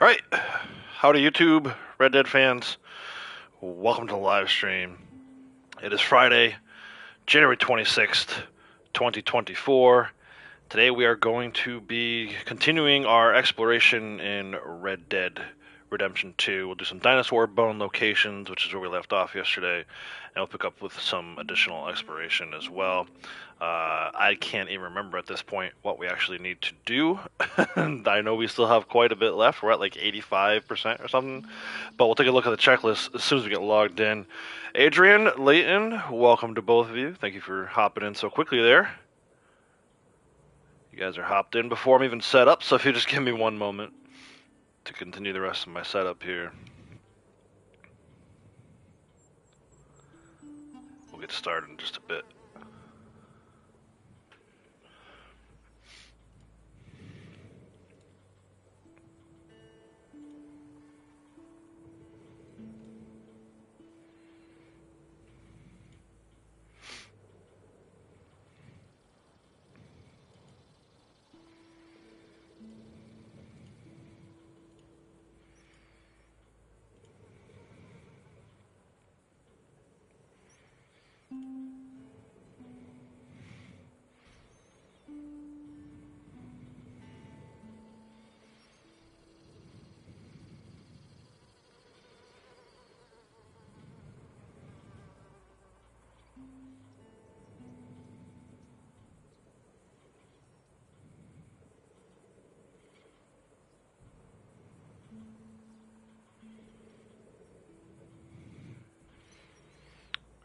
Alright, howdy YouTube, Red Dead fans. Welcome to the live stream. It is Friday, January 26th, 2024. Today we are going to be continuing our exploration in Red Dead Redemption 2. We'll do some dinosaur bone locations, which is where we left off yesterday, and we'll pick up with some additional exploration as well. I can't even remember at this point what we actually need to do. I know we still have quite a bit left. We're at like 85% or something, but we'll take a look at the checklist as soon as we get logged in. Adrian, Layton, welcome to both of you. Thank you for hopping in so quickly there. You guys are hopped in before I'm even set up, so if you just give me one moment to continue the rest of my setup here. We'll get started in just a bit.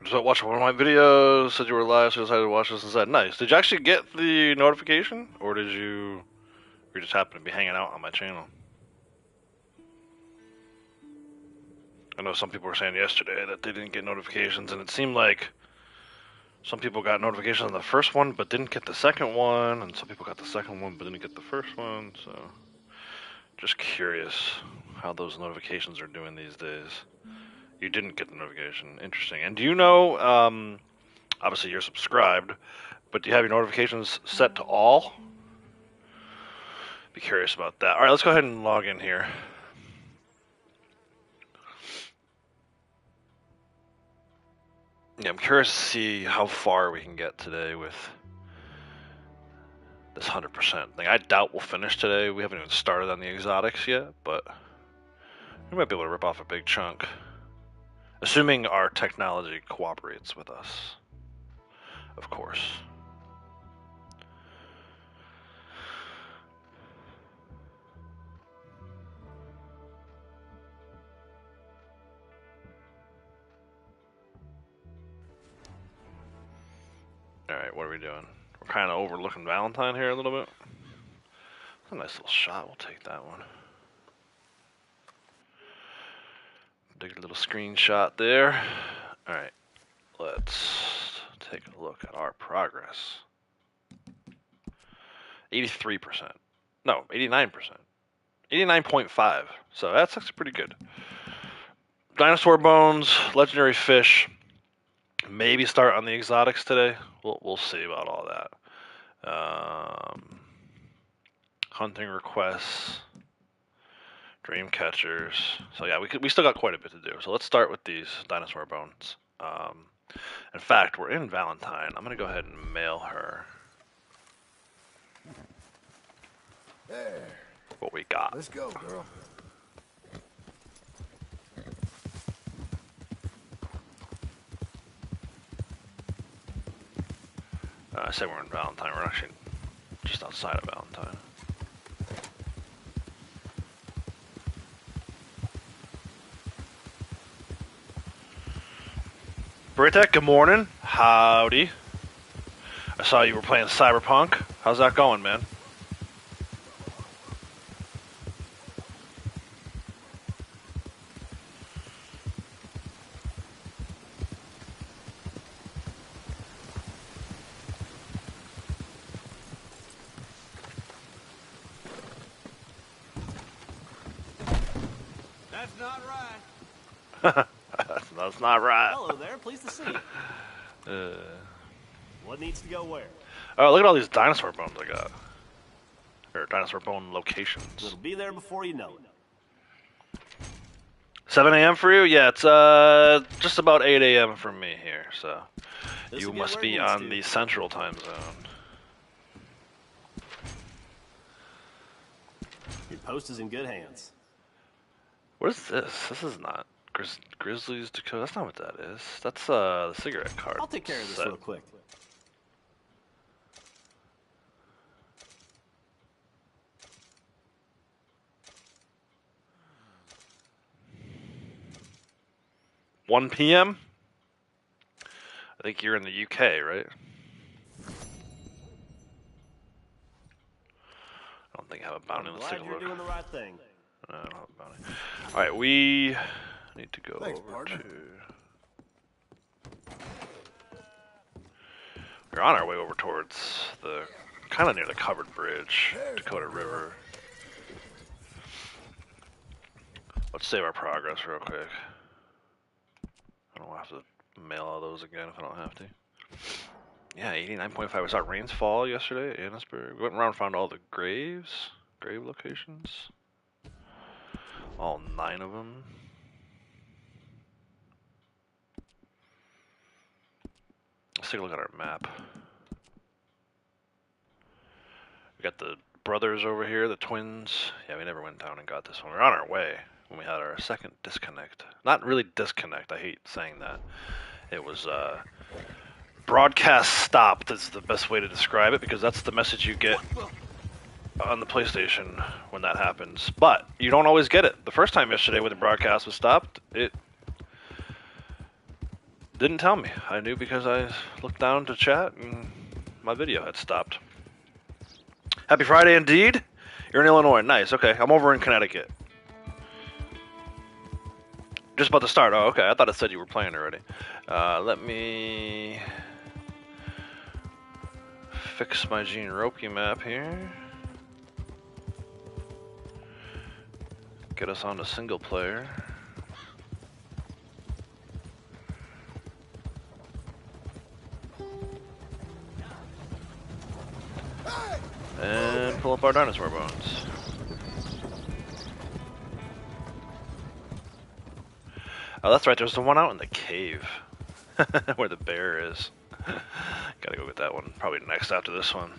Just watched one of my videos, said you were live, so I decided to watch this and said, nice. Did you actually get the notification, or did you just happen to be hanging out on my channel? I know some people were saying yesterday that they didn't get notifications, and it seemed like some people got notifications on the first one, but didn't get the second one, and some people got the second one, but didn't get the first one, so just curious how those notifications are doing these days. You didn't get the notification. Interesting. And do you know, obviously you're subscribed, but do you have your notifications set to all? Be curious about that. Alright, let's go ahead and log in here. Yeah, I'm curious to see how far we can get today with this 100% thing. I doubt we'll finish today. We haven't even started on the exotics yet, but we might be able to rip off a big chunk. Assuming our technology cooperates with us, of course. Alright, what are we doing? We're kind of overlooking Valentine here a little bit. That's a nice little shot. We'll take that one. Take a little screenshot there. Alright, let's take a look at our progress. 83%. No, 89%. 89.5. So that's actually pretty good. Dinosaur bones, legendary fish. Maybe start on the exotics today. We'll see about all that. Hunting requests. Dream catchers. So yeah, we still got quite a bit to do. So let's start with these dinosaur bones. In fact, we're in Valentine. I'm gonna go ahead and mail her There. what we got. Let's go, girl. I said we're in Valentine. We're actually just outside of Valentine. Britek, good morning. Howdy. I saw you were playing Cyberpunk. How's that going, man? That's not right. That's not right. Hello there, pleased to see you. What needs to go where? Oh, look at all these dinosaur bones I got. Or dinosaur bone locations. It'll be there before you know it. 7 a.m. for you? Yeah, it's just about 8 a.m. for me here, so you must be on the central time zone. Your post is in good hands. What is this? This is not Grizzlies Dakota. That's not what that is. That's the cigarette card. I'll take care of this real quick. $1 p.m. I think you're in the UK, right? I don't think I have a bounty. Let's take a look. You're doing the right thing. No, I don't have a bounty. All right, we need to go over to. We're on our way over towards the kind of near the covered bridge, Dakota River. Let's save our progress real quick. I don't have to mail all those again if I don't have to. Yeah, 89.5. We saw rains fall yesterday at Annisburg. We went around and found all the grave locations. All 9 of them. Let's take a look at our map. We got the brothers over here, the twins. Yeah, we never went down and got this one. We're on our way when we had our second disconnect. Not really disconnect, I hate saying that. It was broadcast stopped is the best way to describe it, because that's the message you get on the PlayStation when that happens. But you don't always get it. The first time yesterday when the broadcast was stopped, it didn't tell me. I knew because I looked down to chat and my video had stopped. Happy Friday indeed. You're in Illinois. Nice. Okay, I'm over in Connecticut. Just about to start. Oh, okay. I thought it said you were playing already. Let me fix my Gene Roki map here. Get us on to single player. And pull up our dinosaur bones. Oh, that's right, there's the one out in the cave. Where the bear is. Gotta go get that one. Probably next after this one.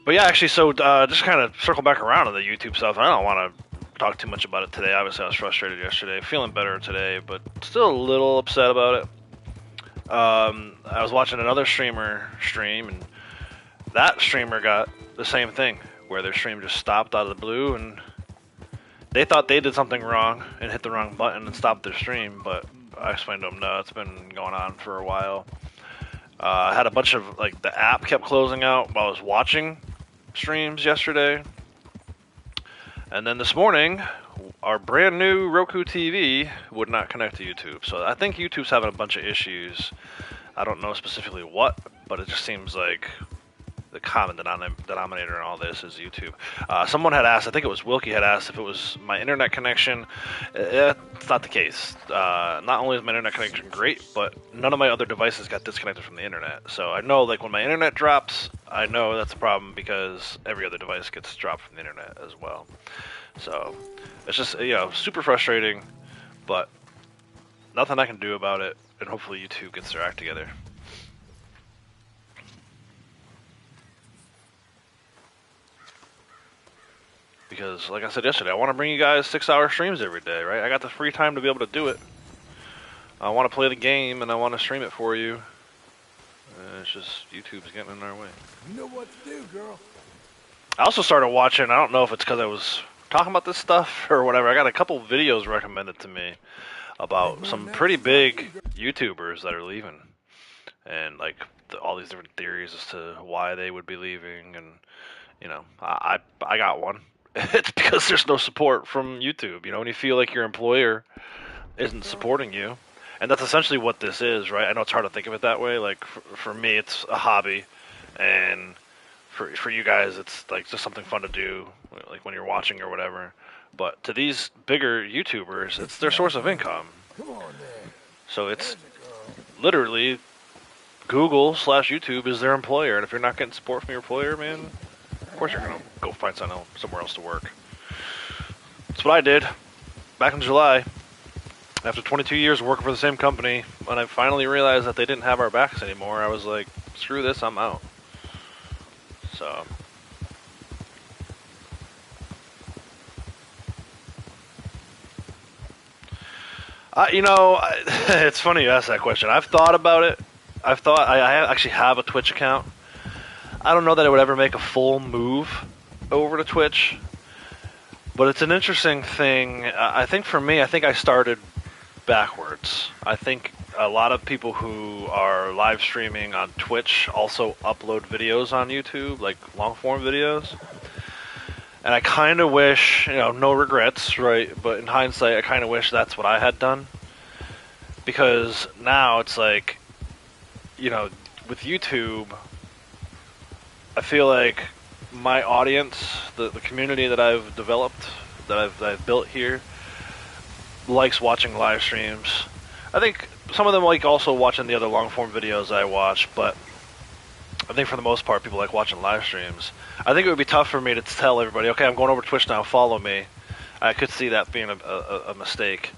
But yeah, actually, so just kind of circle back around to the YouTube stuff. I don't want to talk too much about it today. Obviously, I was frustrated yesterday. Feeling better today, but still a little upset about it. I was watching another streamer stream, and that streamer got the same thing, where their stream just stopped out of the blue, and they thought they did something wrong and hit the wrong button and stopped their stream, but I explained to them, no, it's been going on for a while. I had a bunch of, like, the app kept closing out while I was watching streams yesterday. And then this morning, our brand new Roku TV would not connect to YouTube. So I think YouTube's having a bunch of issues. I don't know specifically what, but it just seems like the common denominator in all this is YouTube. Someone had asked, I think it was Wilkie had asked if it was my internet connection. It's not the case. Not only is my internet connection great, but none of my other devices got disconnected from the internet. So I know, like, when my internet drops, I know that's a problem because every other device gets dropped from the internet as well. So it's just, you know, super frustrating, but nothing I can do about it, and hopefully YouTube gets their act together. Because, like I said yesterday, I want to bring you guys 6-hour streams every day, right? I got the free time to be able to do it. I want to play the game, and I want to stream it for you. It's just YouTube's getting in our way. You know what to do, girl. I also started watching, I don't know if it's because I was talking about this stuff or whatever, I got a couple videos recommended to me about some pretty big YouTubers that are leaving. And, like, all these different theories as to why they would be leaving, and, you know, I got one. It's because there's no support from YouTube. You know, when you feel like your employer isn't supporting you, and that's essentially what this is, right? I know it's hard to think of it that way. Like, for me, it's a hobby, and for you guys, it's like just something fun to do, like when you're watching or whatever. But to these bigger YouTubers, it's their source of income. Come on, man. So it's literally Google / YouTube is their employer, and if you're not getting support from your employer, man, of course you're gonna go find somewhere else to work. That's what I did. back in July, after 22 years working for the same company, when I finally realized that they didn't have our backs anymore, I was like, screw this, I'm out. So... it's funny you ask that question. I've thought about it. I actually have a Twitch account. I don't know that I would ever make a full move over to Twitch, but it's an interesting thing. I think for me, I think I started backwards. I think a lot of people who are live streaming on Twitch also upload videos on YouTube, like long form videos. And I kind of wish, no regrets, right? But in hindsight, I kind of wish that's what I had done. Because now it's like, with YouTube, I feel like my audience, the community that I've developed, that I've built here, likes watching live streams. I think some of them like also watching the other long form videos I watch, but I think for the most part, people like watching live streams. I think it would be tough for me to tell everybody, okay, I'm going over to Twitch now, follow me. I could see that being a mistake.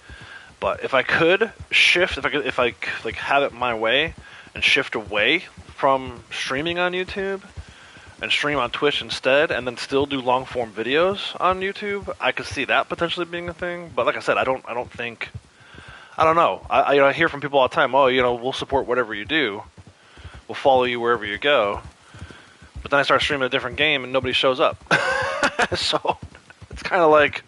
But if I could shift, if I like have it my way and shift away from streaming on YouTube and stream on Twitch instead, and then still do long form videos on YouTube, I could see that potentially being a thing. But like I said, I don't know. I hear from people all the time, oh, we'll support whatever you do. We'll follow you wherever you go. But then I start streaming a different game and nobody shows up. So it's kind of like,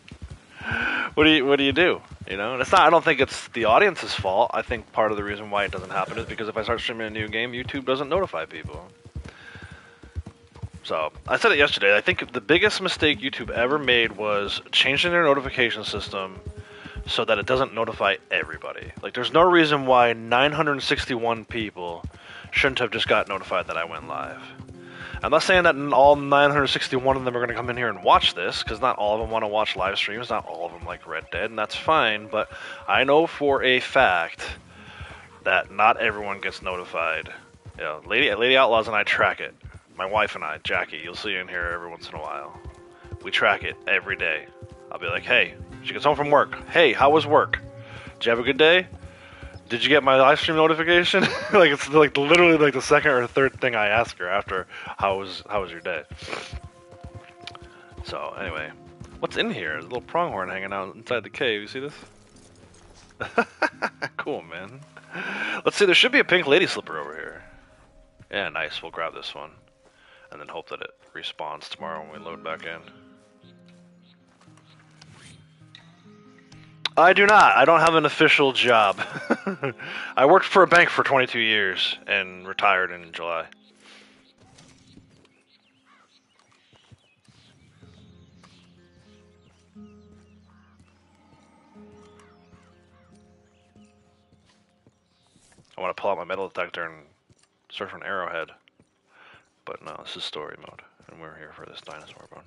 what do you do? And it's not. I don't think it's the audience's fault. I think part of the reason why it doesn't happen is because if I start streaming a new game, YouTube doesn't notify people. So I said it yesterday. I think the biggest mistake YouTube ever made was changing their notification system so that it doesn't notify everybody. Like, there's no reason why 961 people shouldn't have just got notified that I went live. I'm not saying that all 961 of them are going to come in here and watch this, because not all of them want to watch live streams, not all of them like Red Dead, and that's fine, but I know for a fact that not everyone gets notified. Lady Outlaws and I track it. My wife and I, Jackie, you'll see in here every once in a while. We track it every day. I'll be like, hey, she gets home from work. Hey, how was work? Did you have a good day? Did you get my live stream notification? Like, it's like literally like the second or third thing I ask her after how was your day. So anyway, what's in here? There's a little pronghorn hanging out inside the cave. You see this? Cool, man. Let's see. There should be a pink lady slipper over here. Yeah, nice. We'll grab this one, and then hope that it respawns tomorrow when we load back in. I do not. I don't have an official job. I worked for a bank for 22 years and retired in July. I want to pull out my metal detector and search for an arrowhead. But no, this is story mode, and we're here for this dinosaur bone.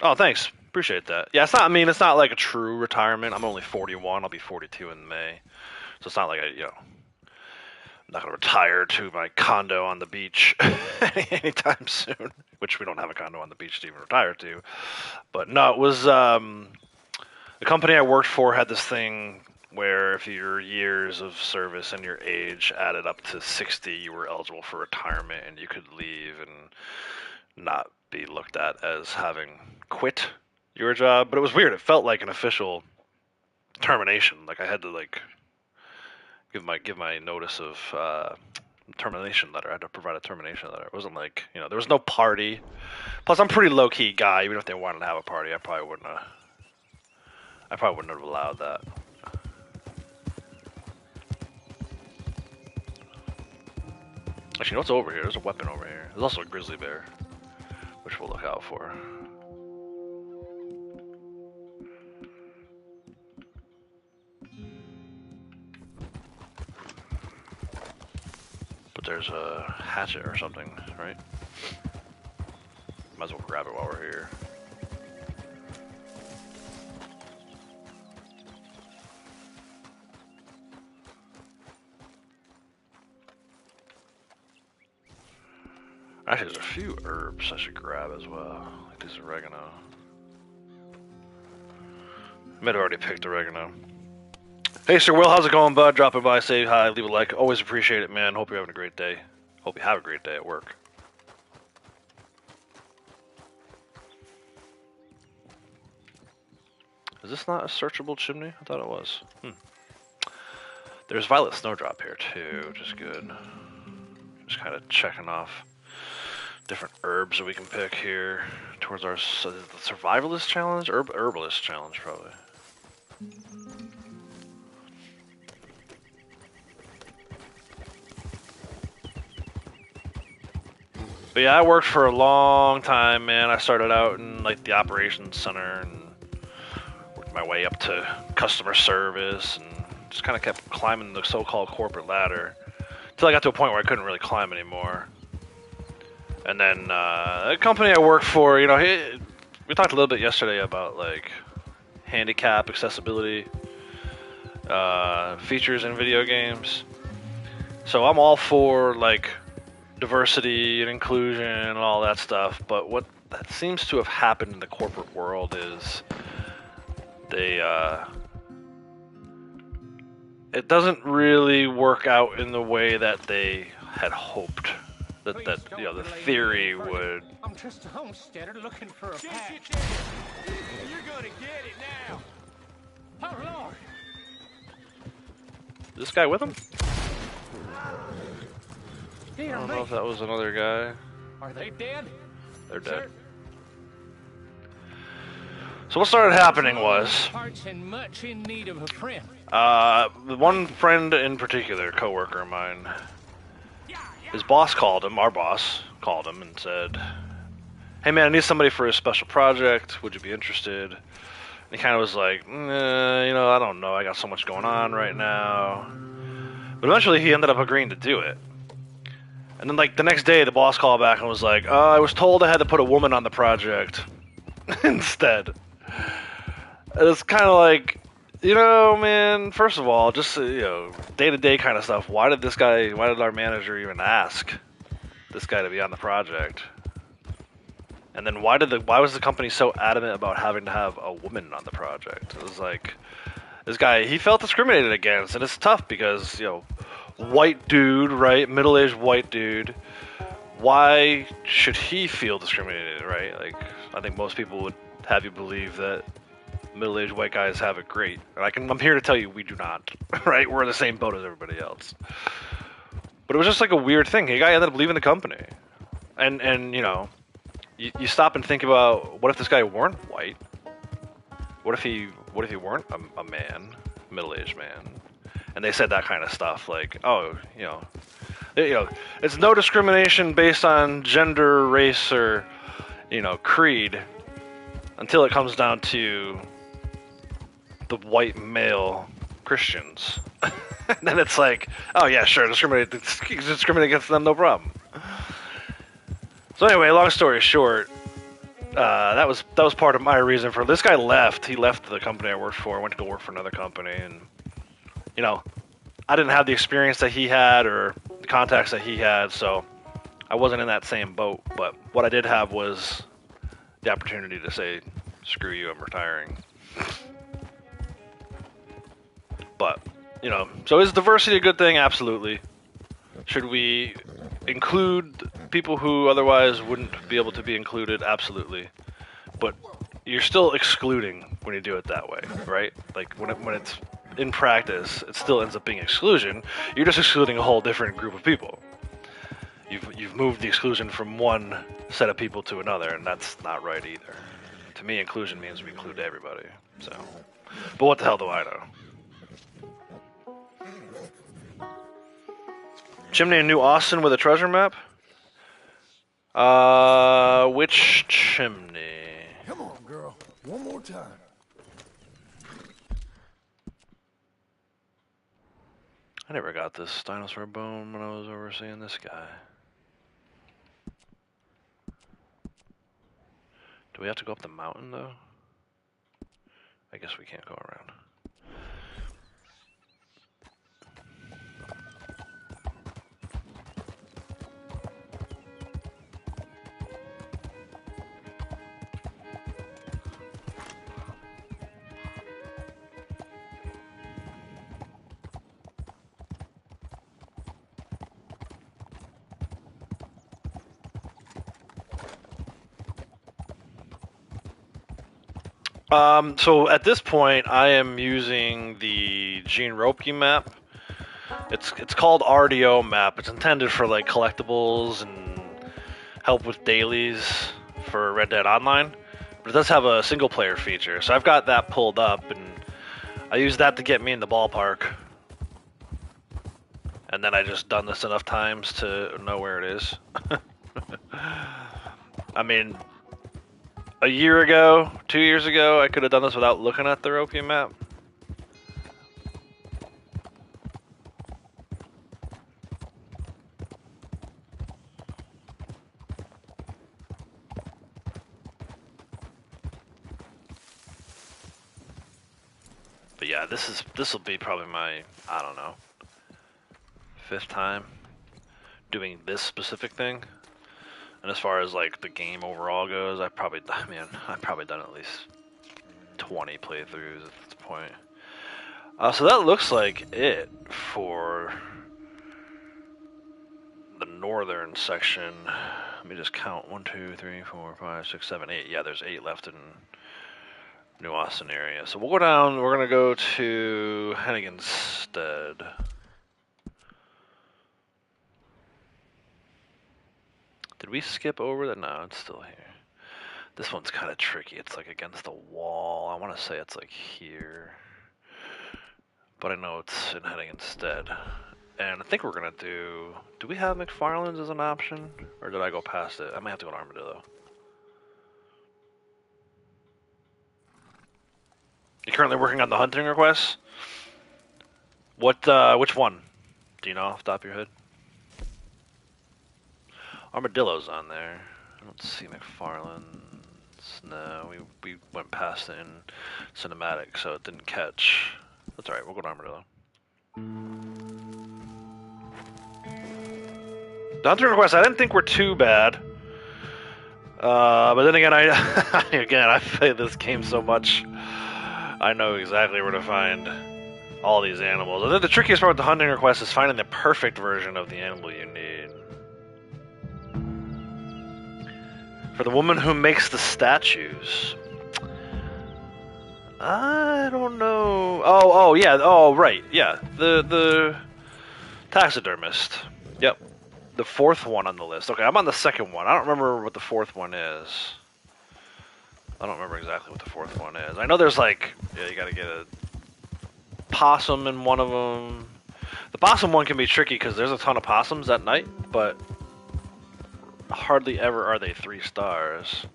Oh, thanks. Appreciate that. Yeah, it's not like a true retirement. I'm only 41. I'll be 42 in May. So it's not like I'm not going to retire to my condo on the beach anytime soon, which we don't have a condo on the beach to even retire to. But no, it was, the company I worked for had this thing where if your years of service and your age added up to 60, you were eligible for retirement and you could leave and not be looked at as having quit your job. But it was weird. It felt like an official termination. Like I had to give my notice of termination letter. I had to provide a termination letter. It wasn't like, there was no party. Plus, I'm a pretty low key guy. Even if they wanted to have a party, I probably wouldn't have allowed that. Actually, what's over here? There's a weapon over here. There's also a grizzly bear, which we'll look out for. But there's a hatchet or something, right? Might as well grab it while we're here. Actually, there's a few herbs I should grab as well. Like this oregano. I might have already picked oregano. Hey, Sir Will, how's it going, bud? Dropping by, say hi, leave a like. Always appreciate it, man. Hope you're having a great day. Hope you have a great day at work. Is this not a searchable chimney? I thought it was. There's Violet Snowdrop here, too, which is good. Just kind of checking off different herbs that we can pick here towards our survivalist challenge? Herbalist challenge, probably. But yeah, I worked for a long time, man. I started out in like the operations center and worked my way up to customer service and just kind of kept climbing the so-called corporate ladder until I got to a point where I couldn't really climb anymore. And then the company I work for, you know, we talked a little bit yesterday about like handicap accessibility features in video games. So I'm all for like diversity and inclusion and all that stuff, but what that seems to have happened in the corporate world is it doesn't really work out in the way that they had hoped. That you know, the theory would. I'm just a homesteader looking for a patch. You're gonna get it now. Oh Lord! Is this guy with him? I Dear don't me. know if that was another guy. Are they dead? They're dead. So what started happening was, Parts and much in need of a friend. the one friend in particular, coworker of mine, his boss called him, our boss called him and said, hey man, I need somebody for a special project, would you be interested? And he kind of was like, you know, I don't know, I got so much going on right now. But eventually he ended up agreeing to do it. And then like the next day the boss called back and was like, I was told I had to put a woman on the project instead. It's kind of like, you know, man, first of all, just, you know, day-to-day kind of stuff, why did our manager even ask this guy to be on the project? And then why was the company so adamant about having to have a woman on the project? It was like, this guy, he felt discriminated against, and it's tough because, you know, white dude, right, middle-aged white dude, why should he feel discriminated, right? Like, I think most people would have you believe that middle-aged white guys have it great. And I'm here to tell you we do not, right? We're in the same boat as everybody else. But it was just like a weird thing. The guy ended up leaving the company. And you know, you stop and think about, what if this guy weren't white? What if he weren't a man, middle-aged man? And they said that kind of stuff, like, oh, you know, it's no discrimination based on gender, race, or, you know, creed, until it comes down to the white male Christians. And then it's like, oh yeah, sure, discriminate against them, no problem. So anyway, long story short, that was part of my reason for this guy left. He left the company I worked for, went to go work for another company, and you know, I didn't have the experience that he had or the contacts that he had, so I wasn't in that same boat. But what I did have was the opportunity to say, screw you, I'm retiring. But, you know, so is diversity a good thing? Absolutely. Should we include people who otherwise wouldn't be able to be included? Absolutely. But you're still excluding when you do it that way, right? Like, when it's in practice, it still ends up being exclusion. You're just excluding a whole different group of people. You've moved the exclusion from one set of people to another, and that's not right either. To me, inclusion means we include everybody. So, but what the hell do I know? Chimney in New Austin with a treasure map? Which chimney? Come on, girl. One more time. I never got this dinosaur bone when I was overseeing this guy. Do we have to go up the mountain, though? I guess we can't go around. So at this point, I am using the Gene Ropke map. It's called RDO map. It's intended for like collectibles and help with dailies for Red Dead Online, but it does have a single player feature. So I've got that pulled up, and I use that to get me in the ballpark. And then I just done this enough times to know where it is. I mean, a year ago, 2 years ago, I could have done this without looking at the Ropke map. But yeah, this will be probably my, I don't know, 5th time doing this specific thing. And as far as like the game overall goes, I've probably done at least 20 playthroughs at this point. So that looks like it for the northern section. Let me just count: 1, 2, 3, 4, 5, 6, 7, 8. Yeah, there's 8 left in New Austin area. So we'll go down. We're gonna go to Henniganstead. Did we skip over that? No, it's still here. This one's kind of tricky. It's like against the wall. I want to say it's like here, but I know it's in Henniganstead. And I think we're gonna do. Do we have McFarland's as an option, or did I go past it? I might have to go to Armadillo. You're currently working on the hunting requests. Which one? Do you know off the top of your head? Armadillo's on there. I don't see McFarland's. No, we went past it in cinematic, so it didn't catch. That's alright, we'll go to Armadillo. The hunting requests I didn't think were too bad. But then again, I play this game so much, I know exactly where to find all these animals. I think the trickiest part with the hunting request is finding the perfect version of the animal you need. For the woman who makes the statues. I don't know. Oh yeah. Oh right. Yeah. The taxidermist. Yep. The 4th one on the list. Okay, I'm on the 2nd one. I don't remember what the 4th one is. I don't remember exactly what the 4th one is. I know there's like, yeah, you gotta get a possum in one of them. The possum one can be tricky because there's a ton of possums at night, but hardly ever are they 3 stars.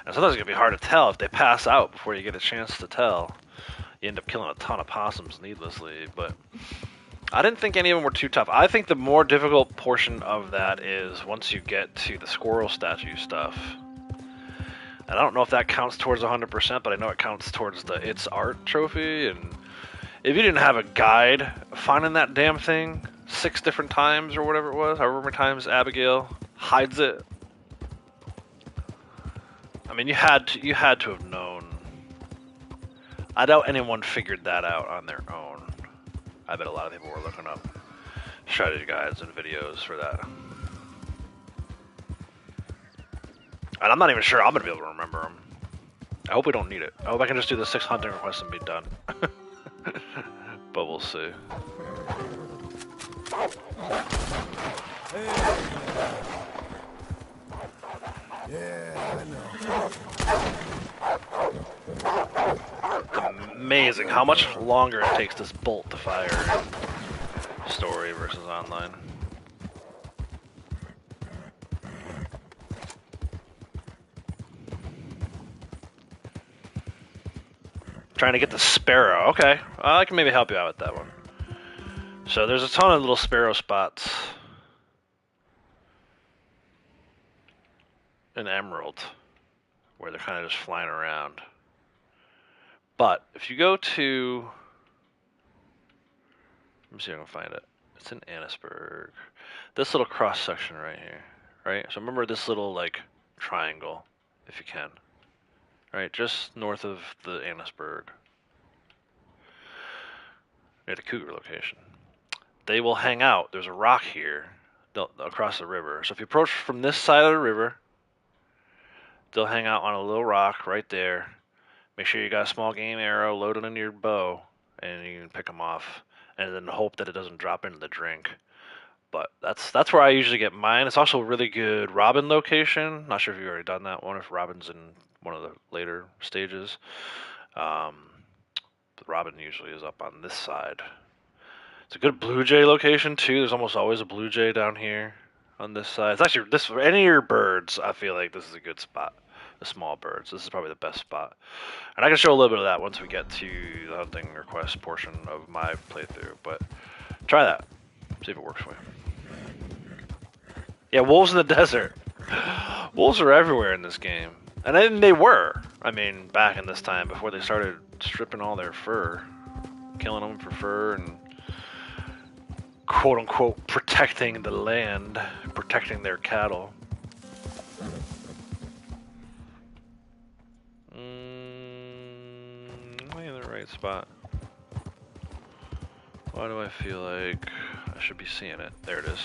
And sometimes it can be hard to tell if they pass out before you get a chance to tell. You end up killing a ton of possums needlessly, but I didn't think any of them were too tough. I think the more difficult portion of that is once you get to the squirrel statue stuff. And I don't know if that counts towards 100%, but I know it counts towards the It's Art trophy. And if you didn't have a guide finding that damn thing 6 different times or whatever it was, however many times Abigail hides it, I mean, you had to have known. I doubt anyone figured that out on their own. I bet a lot of people were looking up strategy guides and videos for that. And I'm not even sure I'm going to be able to remember them. I hope we don't need it. I hope I can just do the 6 hunting requests and be done. But we'll see. Yeah, I know. Amazing how much longer it takes this bolt to fire in story versus online. Trying to get the sparrow. Okay, I can maybe help you out with that one. So there's a ton of little sparrow spots in Emerald where they're kind of just flying around. But if you go to, let me see if I can find it. It's in Annisburg. This little cross section right here, right? So remember this little like triangle, if you can, right? Just north of the Annisburg, near the cougar location. They will hang out. There's a rock here across the river. So if you approach from this side of the river, they'll hang out on a little rock right there. Make sure you got a small game arrow loaded in your bow, and you can pick them off, and then hope that it doesn't drop into the drink. But that's where I usually get mine. It's also a really good Robin location. Not sure if you've already done that one, if Robin's in one of the later stages. Um, but Robin usually is up on this side. It's a good Blue Jay location too. There's almost always a Blue Jay down here on this side. It's actually this for any of your birds. I feel like this is a good spot. The small birds. This is probably the best spot. And I can show a little bit of that once we get to the hunting request portion of my playthrough. But try that. See if it works for you. Yeah, wolves in the desert. Wolves are everywhere in this game. And then they were. I mean, back in this time, before they started stripping all their fur. Killing them for fur and quote-unquote protecting the land. Protecting their cattle. Am I in the right spot? Why do I feel like I should be seeing it? There it is.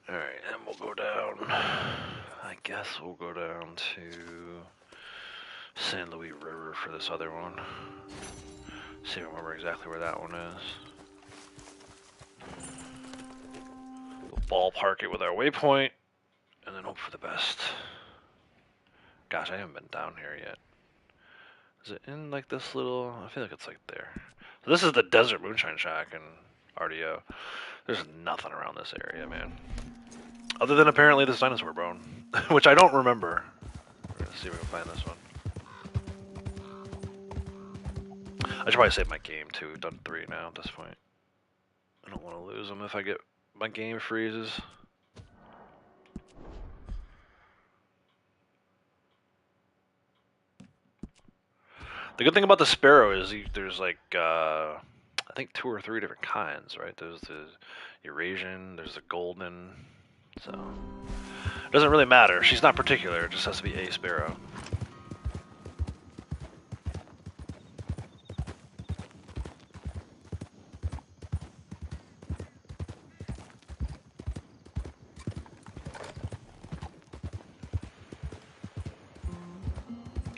Alright, and we'll go down. I guess we'll go down to San Luis River for this other one. See if I remember exactly where that one is. We'll ballpark it with our waypoint, and then hope for the best. Gosh, I haven't been down here yet. Is it in like this little... I feel like it's like there. So this is the Desert Moonshine Shack in RDO. There's nothing around this area, man. Other than apparently this dinosaur bone, which I don't remember. We're gonna see if we can find this one. I should probably save my game too. We've done 3 now at this point. I don't want to lose them if I get my game freezes. The good thing about the sparrow is there's like I think 2 or 3 different kinds, right? There's the Eurasian, there's the golden. So it doesn't really matter. She's not particular. It just has to be a sparrow.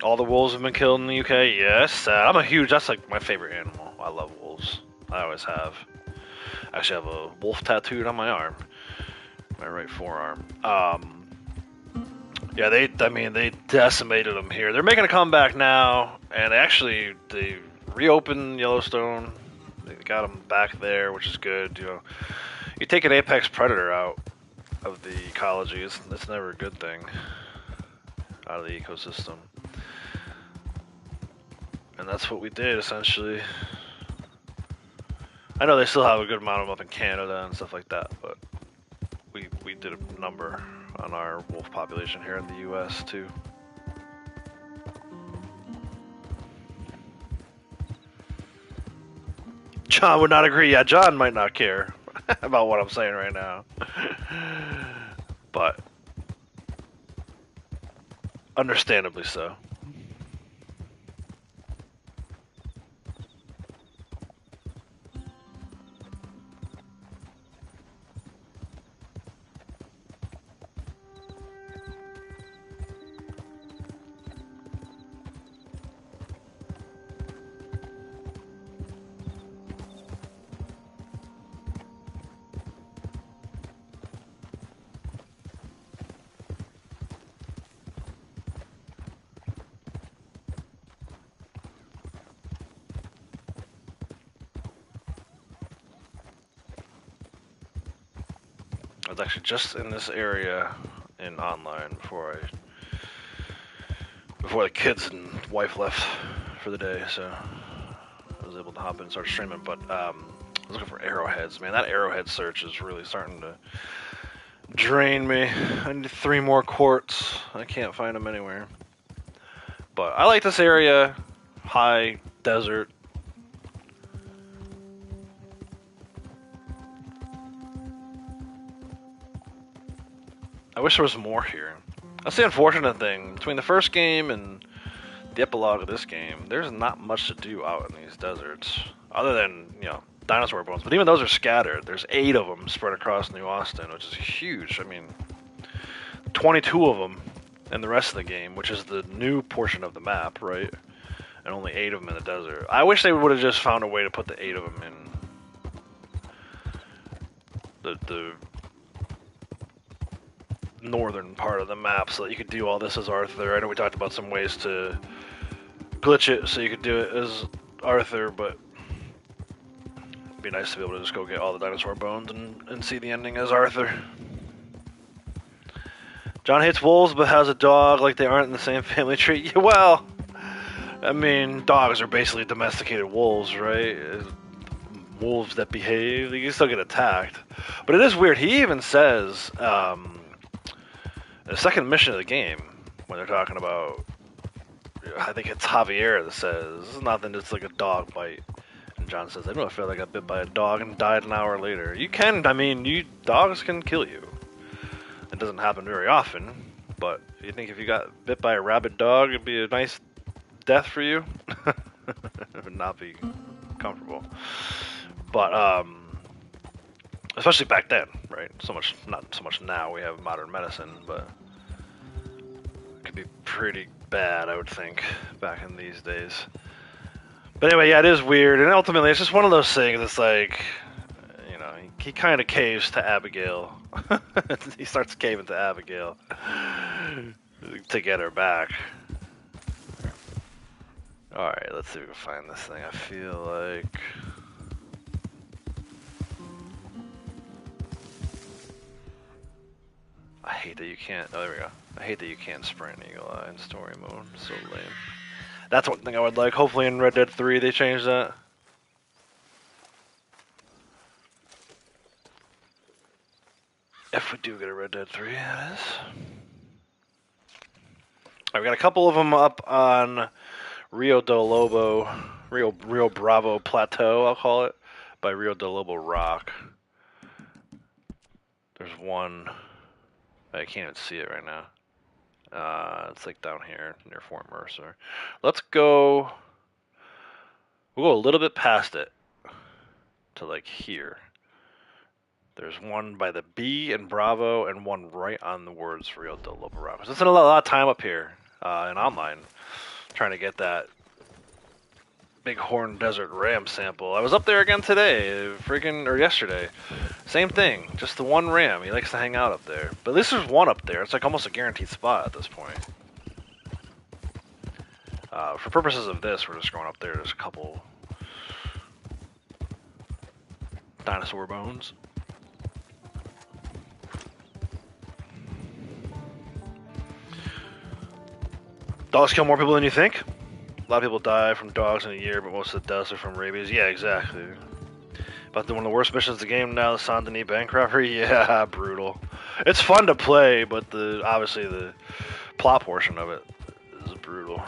All the wolves have been killed in the UK. Yes, I'm a huge. That's like my favorite animal. I love wolves. I always have. I actually have a wolf tattooed on my arm, my right forearm. Yeah, they decimated them here. They're making a comeback now, and they reopened Yellowstone. They got them back there, which is good. You know, you take an apex predator out of the ecology, it's never a good thing out of the ecosystem. And that's what we did, essentially. I know they still have a good amount of them up in Canada and stuff like that, but we did a number on our wolf population here in the U.S. too. John would not agree. Yeah, John might not care about what I'm saying right now. But understandably so. I was actually just in this area in online before the kids and wife left for the day, so I was able to hop in and start streaming. But I was looking for arrowheads, man. That arrowhead search is really starting to drain me. I need 3 more quartz. I can't find them anywhere. But I like this area. High desert. I wish there was more here. That's the unfortunate thing. Between the first game and the epilogue of this game, there's not much to do out in these deserts. Other than, you know, dinosaur bones. But even those are scattered. There's 8 of them spread across New Austin, which is huge. I mean, 22 of them in the rest of the game, which is the new portion of the map, right? And only 8 of them in the desert. I wish they would have just found a way to put the 8 of them in the northern part of the map so that you could do all this as Arthur. I know we talked about some ways to glitch it so you could do it as Arthur, but it'd be nice to be able to just go get all the dinosaur bones and see the ending as Arthur. John hates wolves but has a dog like they aren't in the same family tree. Yeah, well, I mean, dogs are basically domesticated wolves, right? Wolves that behave, you can still get attacked. But it is weird. He even says, the second mission of the game, when they're talking about, I think it's Javier that says, this is nothing, it's like a dog bite. And John says, I don't feel like I got bit by a dog and died an hour later. You can, I mean, dogs can kill you. It doesn't happen very often, but you think if you got bit by a rabid dog, it'd be a nice death for you? It would not be comfortable. But, especially back then, right? Not so much now, we have modern medicine, but it could be pretty bad, I would think, back in these days. But anyway, yeah, it is weird, and ultimately it's just one of those things, it's like, you know, he kind of caves to Abigail. He starts caving to Abigail to get her back. Alright, let's see if we can find this thing. I feel like... I hate that you can't... Oh, there we go. I hate that you can't sprint Eagle Eye in story mode. So lame. That's one thing I would like. Hopefully in Red Dead 3 they change that. If we do get a Red Dead 3, that is. Alright, we got a couple of them up on Rio del Lobo, Rio Bravo Plateau, I'll call it, by Rio del Lobo Rock. There's one... I can't even see it right now. It's like down here near Fort Mercer. Let's go... We'll go a little bit past it to like here. There's one by the B and Bravo and one right on the words Rio del Lobo Rock. So it's a lot of time up here and online trying to get that Bighorn Desert Ram sample. I was up there again today, or yesterday. Same thing, just the one ram. He likes to hang out up there. But at least there's one up there. It's like almost a guaranteed spot at this point. For purposes of this, we're just going up there. There's a couple dinosaur bones. Dogs kill more people than you think. A lot of people die from dogs in a year, but most of the deaths are from rabies. Yeah, exactly. About one of the worst missions of the game now, the Saint Denis bank robbery. Yeah, brutal. It's fun to play, but obviously the plot portion of it is brutal.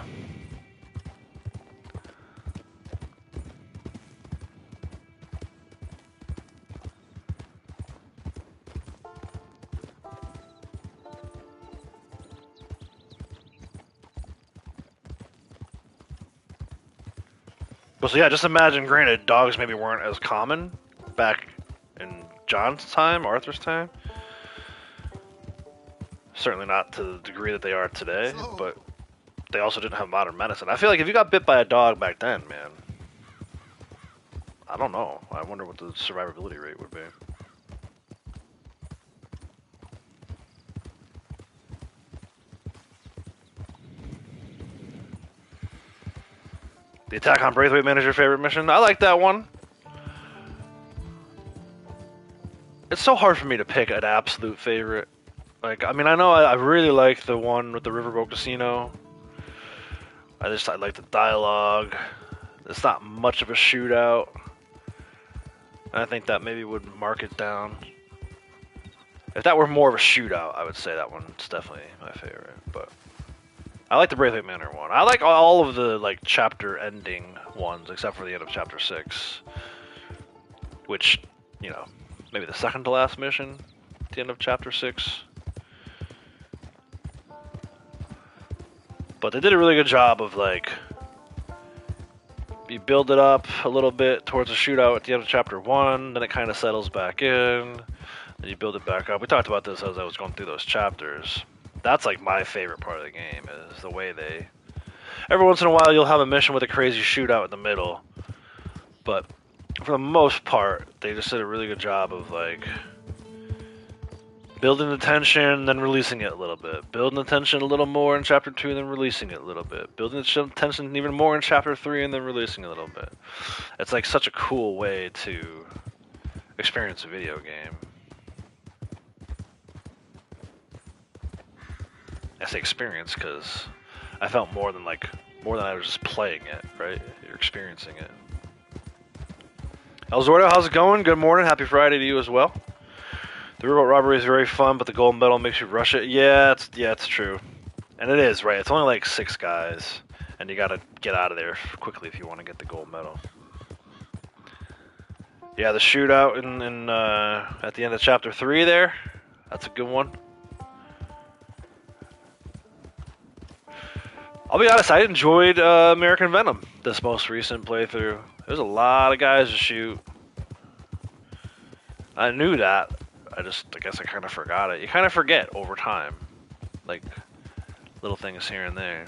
But so yeah, just imagine, granted, dogs maybe weren't as common back in John's time, Arthur's time. Certainly not to the degree that they are today, but they also didn't have modern medicine. I feel like if you got bit by a dog back then, man, I don't know. I wonder what the survivability rate would be. The Attack on Braithwaite Man is your favorite mission? I like that one. It's so hard for me to pick an absolute favorite. Like, I mean, I know I really like the one with the Riverboat Casino. I like the dialogue. It's not much of a shootout. I think that maybe would mark it down. If that were more of a shootout, I would say that one's definitely my favorite. But I like the Braithwaite Manor one. I like all of the like chapter ending ones, except for the end of chapter 6, which, you know, maybe the second to last mission at the end of chapter 6. But they did a really good job of like you build it up a little bit towards a shootout at the end of chapter 1, then it kind of settles back in, then you build it back up. We talked about this as I was going through those chapters. That's like my favorite part of the game, is the way they... Every once in a while you'll have a mission with a crazy shootout in the middle, but for the most part, they just did a really good job of like building the tension, then releasing it a little bit. Building the tension a little more in chapter 2, then releasing it a little bit. Building the tension even more in chapter 3, and then releasing it a little bit. It's like such a cool way to experience a video game. I say experience because I felt more than I was just playing it, right? You're experiencing it. Elzordo, how's it going? Good morning. Happy Friday to you as well. The riverboat robbery is very fun, but the gold medal makes you rush it. Yeah, it's true. And it is, right? It's only like 6 guys, and you gotta get out of there quickly if you want to get the gold medal. Yeah, the shootout in at the end of chapter 3 there, that's a good one. I'll be honest, I enjoyed American Venom, this most recent playthrough. There's a lot of guys to shoot. I knew that. I guess I kind of forgot it. You kind of forget over time. Like, little things here and there.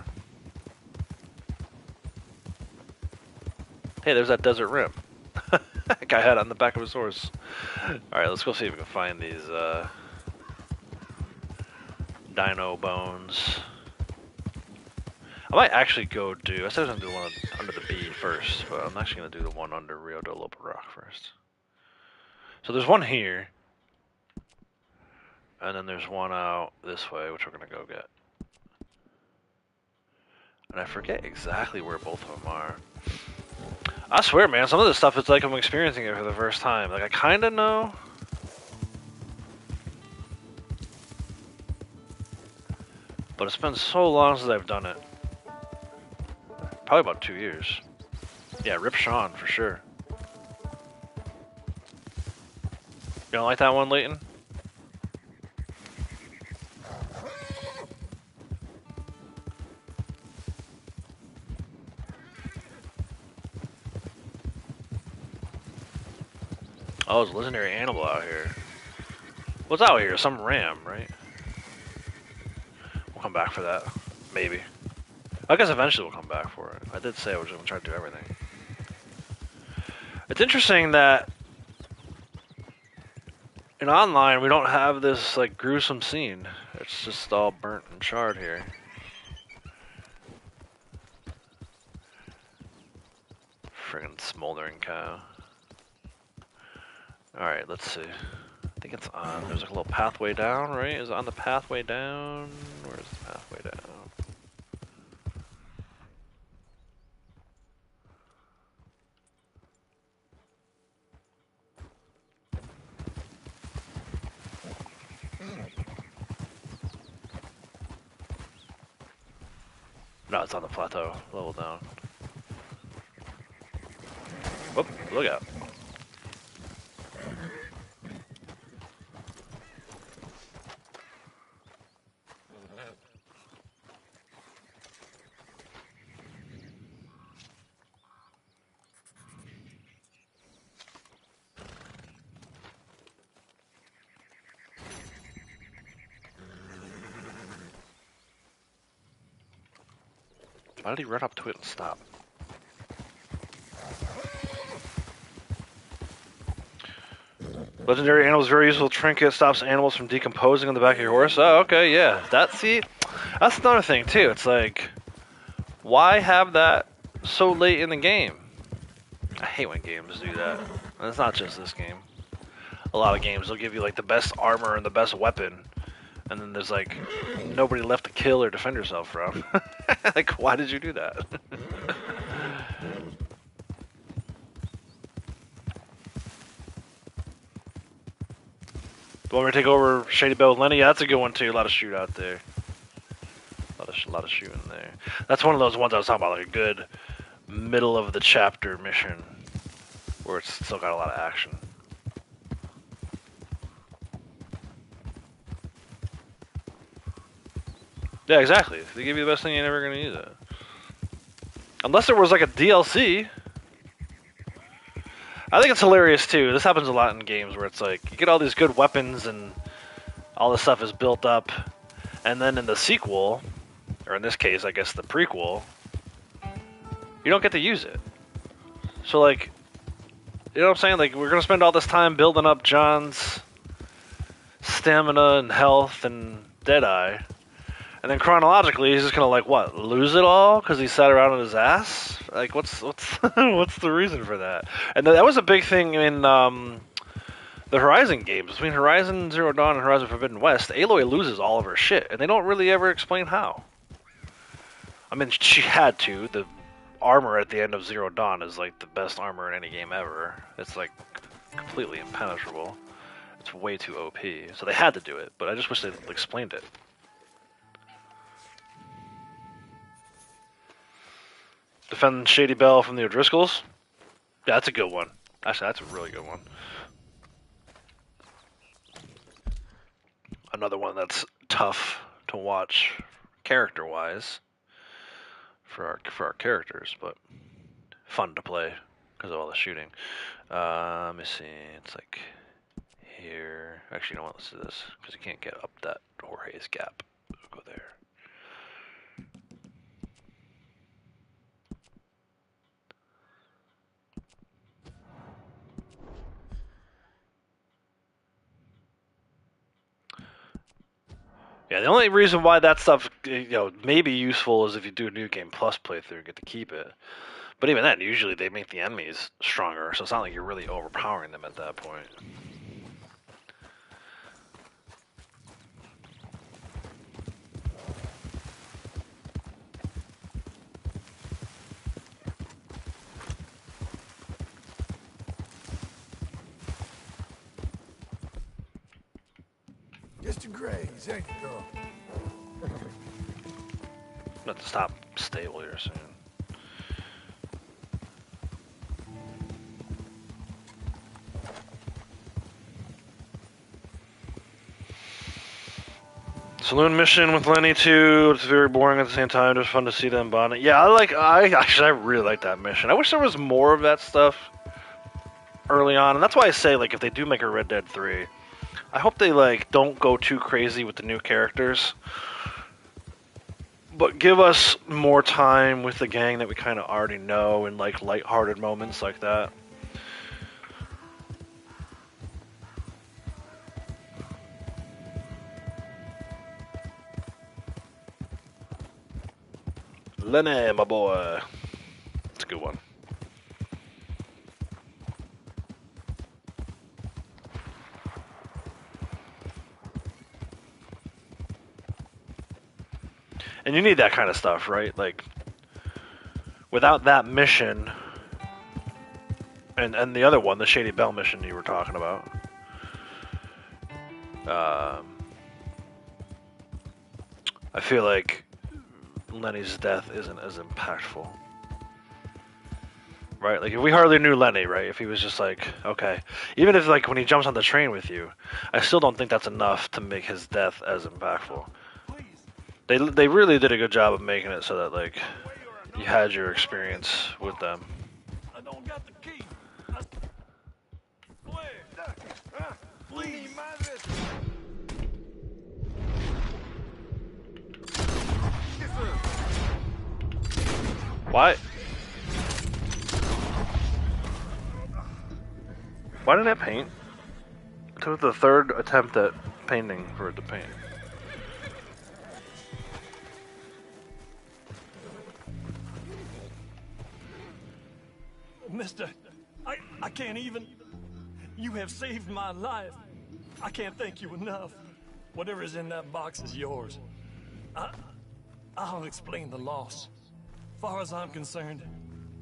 Hey, there's that desert rim. That guy had it on the back of his horse. Alright, let's go see if we can find these Dino bones. I might actually go do... I said I was going to do one under the B first, but I'm actually going to do the one under Rio de Lobo Rock first. So there's one here. And then there's one out this way, which we're going to go get. And I forget exactly where both of them are. I swear, man, some of this stuff, it's like I'm experiencing it for the first time. Like, I kind of know. But it's been so long since I've done it. Probably about 2 years. Yeah, Rip Sean, for sure. You don't like that one, Leighton? Oh, there's a legendary animal out here. What's out here? Some ram, right? We'll come back for that. Maybe. I guess eventually we'll come back for it. I did say I was going to try to do everything. It's interesting that in online we don't have this like gruesome scene. It's just all burnt and charred here. Friggin' smoldering cow. Alright, let's see. I think it's on. There's like a little pathway down, right? Is it on the pathway down? Where's the pathway down? No, it's on the plateau, level down. Whoop, look out. Why did he run up to it and stop? Legendary animals, very useful trinket, stops animals from decomposing on the back of your horse. Oh, okay, yeah. That's another thing too. It's like, why have that so late in the game? I hate when games do that. And it's not just this game. A lot of games, they'll give you like the best armor and the best weapon, and then there's like nobody left to kill or defend yourself from. Like, why did you do that? The one where we take over Shady Bell with Lenny? Yeah, that's a good one too. A lot of shoot out there. A lot of shooting there. That's one of those ones I was talking about, like a good middle of the chapter mission where it's still got a lot of action. Yeah, exactly. If they give you the best thing, you're never going to use it. Unless there was like a DLC, I think it's hilarious too. This happens a lot in games where it's like you get all these good weapons and all this stuff is built up, and then in the sequel, or in this case, I guess the prequel, you don't get to use it. So like, you know what I'm saying? Like we're gonna spend all this time building up John's stamina and health and Deadeye, and then chronologically he's just gonna like what, lose it all because he sat around on his ass? Like what's what's the reason for that? And that was a big thing in the Horizon games. Between Horizon Zero Dawn and Horizon Forbidden West, Aloy loses all of her shit, and they don't really ever explain how. I mean, she had to. The armor at the end of Zero Dawn is like the best armor in any game ever. It's like completely impenetrable. It's way too OP. So they had to do it, but I just wish they explained it. Defend Shady Belle from the O'Driscolls? Yeah, that's a good one. Actually, that's a really good one. Another one that's tough to watch character-wise for our characters, but fun to play because of all the shooting. Let me see. It's like here. Actually, you know what? Let's do this because you can't get up that Jorge's gap. We'll go there. Yeah, the only reason why that stuff, may be useful is if you do a New Game Plus playthrough and get to keep it. But even then, usually they make the enemies stronger, so it's not like you're really overpowering them at that point. Mr. Graves, there you go. Have to stop stable here soon. Saloon mission with Lenny too. It's very boring at the same time. Just fun to see them bonding. Yeah, I really like that mission. I wish there was more of that stuff early on, and that's why I say like if they do make a Red Dead 3, I hope they like don't go too crazy with the new characters, but give us more time with the gang that we kind of already know and like lighthearted moments like that. Lenny, my boy. It's a good one. And you need that kind of stuff, right? Like, without that mission, and the other one, the Shady Belle mission you were talking about, I feel like Lenny's death isn't as impactful. Right? Like, if we hardly knew Lenny, right? If he was just like, okay. Even if, like, when he jumps on the train with you, I still don't think that's enough to make his death as impactful. They really did a good job of making it so that, like, you had your experience with them. I don't got the key. Please. Why? Why didn't it paint? It took the third attempt at painting for it to paint. Mister, I can't even. You have saved my life. I can't thank you enough. Whatever's in that box is yours. I'll explain the loss. Far as I'm concerned,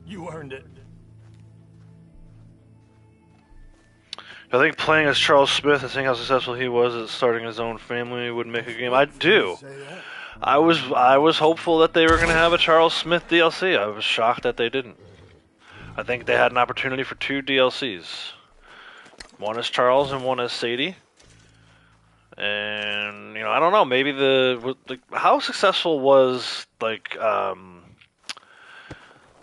you earned it. I think playing as Charles Smith and seeing how successful he was at starting his own family would make a game. I do. I was hopeful that they were going to have a Charles Smith DLC. I was shocked that they didn't. I think they had an opportunity for 2 DLCs. One is Charles and one is Sadie. And I don't know. Maybe how successful was like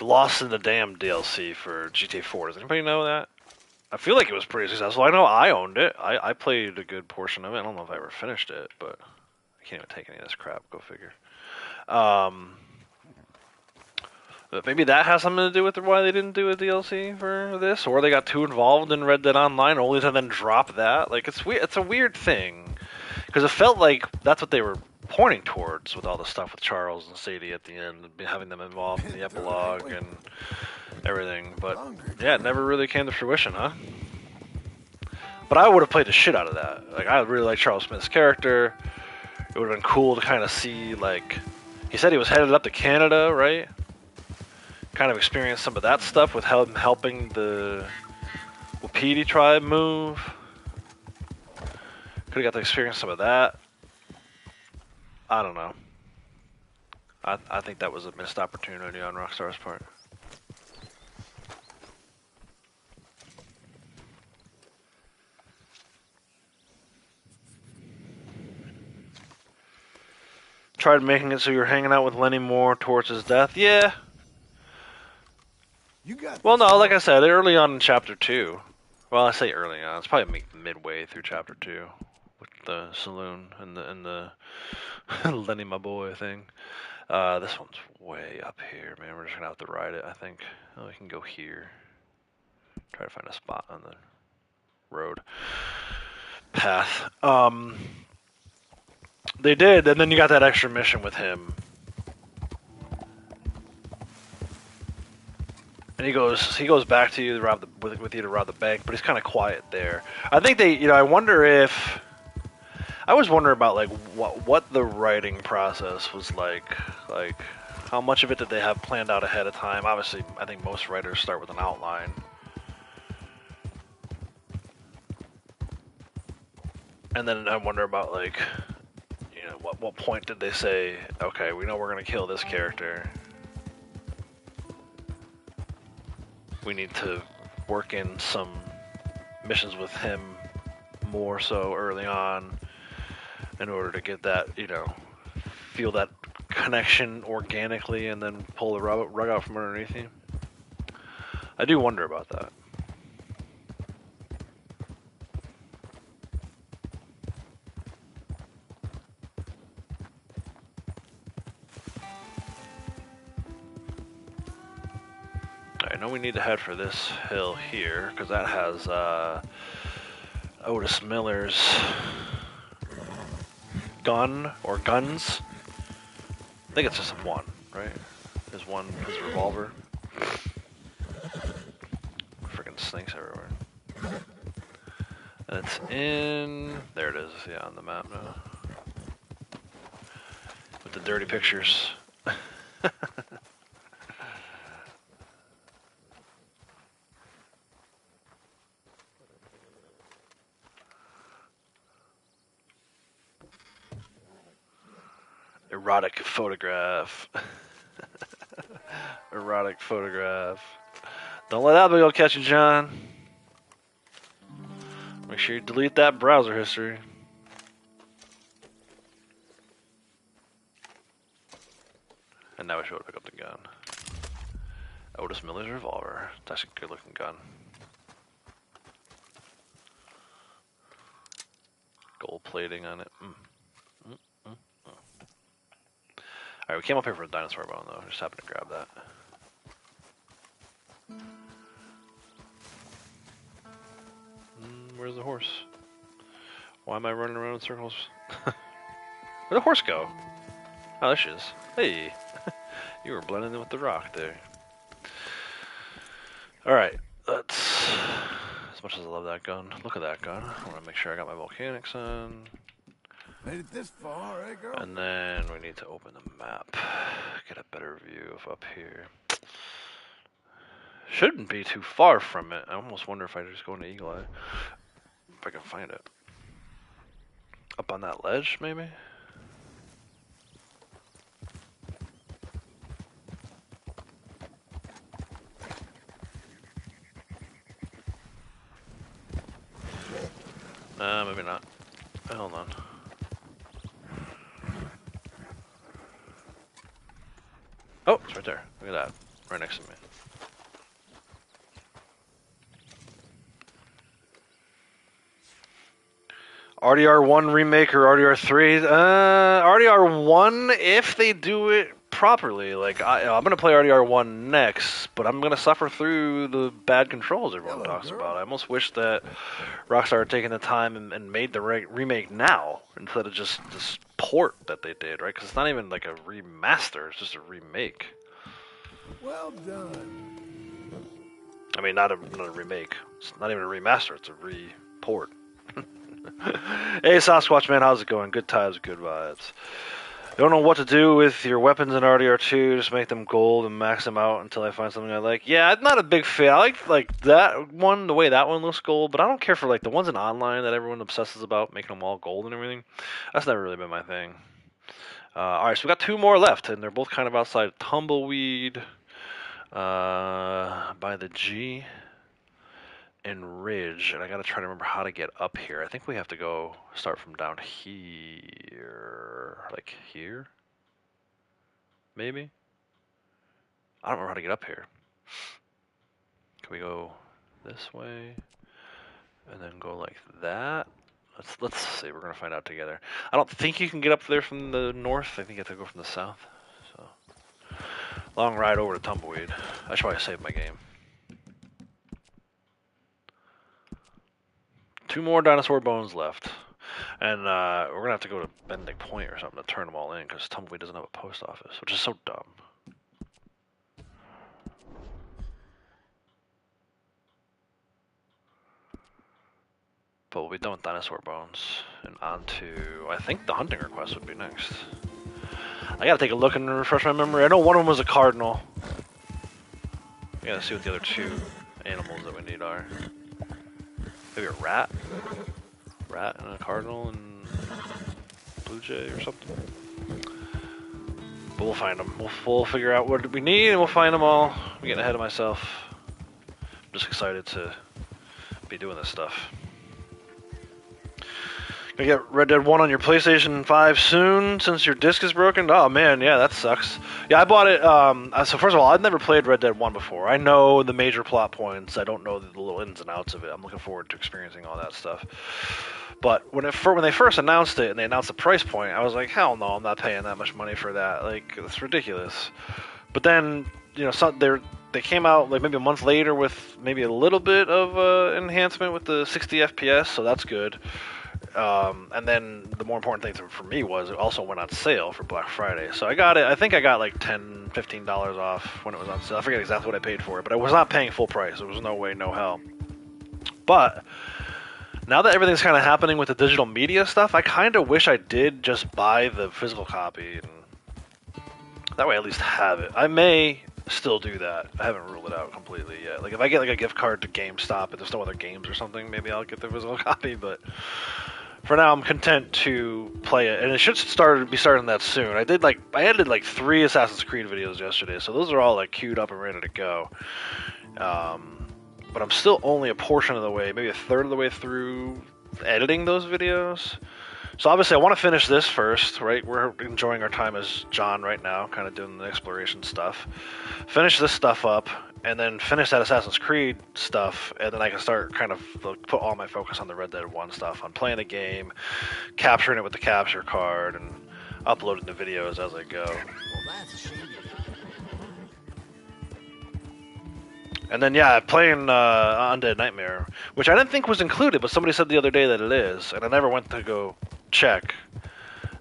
Lost in the Dam DLC for GTA 4? Does anybody know that? I feel like it was pretty successful. I know I owned it. I played a good portion of it. I don't know if I ever finished it, but I can't even take any of this crap. Go figure. But maybe that has something to do with why they didn't do a DLC for this, or they got too involved in Red Dead Online, only to then drop that. Like it's weird. It's a weird thing because it felt like that's what they were pointing towards with all the stuff with Charles and Sadie at the end, having them involved in the epilogue and everything. But yeah, it never really came to fruition, huh? But I would have played the shit out of that. Like I really like Charles Smith's character. It would have been cool to kind of see, like, he said he was headed up to Canada, right? Kind of experience some of that stuff with him helping the Wapiti tribe move. Could have got to experience some of that. I don't know. I think that was a missed opportunity on Rockstar's part. Tried making it so you were hanging out with Lenny Moore towards his death. Yeah. You got Well, this, no, like dog. I said, early on in Chapter 2. Well, I say early on. It's probably midway through Chapter 2 with the saloon and the Lenny my boy thing. This one's way up here, man. We're just gonna have to ride it, I think. Oh, we can go here. Try to find a spot on the road path. They did, and then you got that extra mission with him. And he goes back to you to rob with you to rob the bank, but he's kind of quiet there. I think I wonder if I always wonder about like what the writing process was like how much of it did they have planned out ahead of time? Obviously, I think most writers start with an outline. And then I wonder about like, what point did they say, okay, we know we're gonna kill this character. We need to work in some missions with him more so early on in order to get that, feel that connection organically and then pull the rug out from underneath you. I do wonder about that. I know we need to head for this hill here because that has Otis Miller's gun or guns. I think it's just one, right? His revolver. Freaking snakes everywhere. And it's in... There it is, yeah, on the map now. With the dirty pictures. Erotic photograph. Erotic photograph. Don't let Abigail catch you, John. Make sure you delete that browser history. And now we should pick up the gun. Otis Miller's revolver. It's actually a good looking gun. Gold plating on it. Alright, we came up here for a dinosaur bone though. Just happened to grab that. Where's the horse? Why am I running around in circles? Where'd the horse go? Oh, there she is. Hey! You were blending in with the rock there. Alright, let's... As much as I love that gun, look at that gun. I want to make sure I got my volcanics on. Made it this far, eh, girl? And then we need to open the map. Get a better view of up here. Shouldn't be too far from it. I almost wonder if I just go into Eagle Eye. If I can find it. Up on that ledge, maybe? Maybe not. Hold on. Oh, it's right there. Look at that. Right next to me. RDR1 remake or RDR3? RDR1 if they do it properly. Like I'm gonna play RDR1 next, but I'm gonna suffer through the bad controls everyone talks about. I almost wish that Rockstar had taken the time and made the remake now instead of just this port that they did, right? Because it's not even like a remaster; it's just a remake. Well done. I mean, not a remake. It's not even a remaster. It's a report. Hey, Sasquatch man, how's it going? Good times, good vibes. Don't know what to do with your weapons in RDR2. Just make them gold and max them out until I find something I like. Yeah, I'm not a big fan. I like that one, the way that one looks gold, but I don't care for like the ones in online that everyone obsesses about, making them all gold and everything. That's never really been my thing. All right, so we got 2 more left, and they're both kind of outside Tumbleweed, by the G. And Ridge, and I gotta try to remember how to get up here. I think we have to go start from down here, like here, maybe. I don't remember how to get up here. Can we go this way, and then go like that? Let's see. We're gonna find out together. I don't think you can get up there from the north. I think you have to go from the south. So long ride over to Tumbleweed. I should probably save my game. 2 more dinosaur bones left. And we're going to have to go to Bending Point or something to turn them all in because Tumbleweed doesn't have a post office, which is so dumb. But we'll be done with dinosaur bones. And on to, I think the hunting request would be next. I got to take a look and refresh my memory. I know one of them was a cardinal. I got to see what the other 2 animals that we need are. Maybe a rat? Rat and a cardinal and blue jay or something. But we'll find them. We'll figure out what we need and we'll find them all. I'm getting ahead of myself. I'm just excited to be doing this stuff. Gonna get Red Dead 1 on your PlayStation 5 soon since your disc is broken? Oh man, yeah, that sucks. Yeah, I bought it, so first of all, I've never played Red Dead 1 before. I know the major plot points, I don't know the little ins and outs of it. I'm looking forward to experiencing all that stuff. But when they first announced it and they announced the price point, I was like, hell no, I'm not paying that much money for that. Like, it's ridiculous. But then, you know, they came out like maybe a month later with maybe a little bit of enhancement with the 60 FPS, so that's good. And then the more important thing for me was it also went on sale for Black Friday. So I got it, I think I got like $10, $15 off when it was on sale. I forget exactly what I paid for it, but I was not paying full price. There was no way, no how. But now that everything's kind of happening with the digital media stuff, I kind of wish I did just buy the physical copy. And that way I at least have it. I may still do that. I haven't ruled it out completely yet. Like if I get like a gift card to GameStop and there's no other games or something, maybe I'll get the physical copy, but for now I'm content to play it, and it should be starting that soon. I edited like 3 Assassin's Creed videos yesterday, so those are all like queued up and ready to go. But I'm still only a portion of the way, maybe a third of the way through editing those videos. So obviously I want to finish this first, right? We're enjoying our time as John right now, kind of doing the exploration stuff. Finish this stuff up, and then finish that Assassin's Creed stuff, and then I can start kind of put all my focus on the Red Dead 1 stuff, on playing the game, capturing it with the capture card, and uploading the videos as I go. Well, that's a shame. And then, yeah, playing Undead Nightmare, which I didn't think was included, but somebody said the other day that it is, and I never went to go check.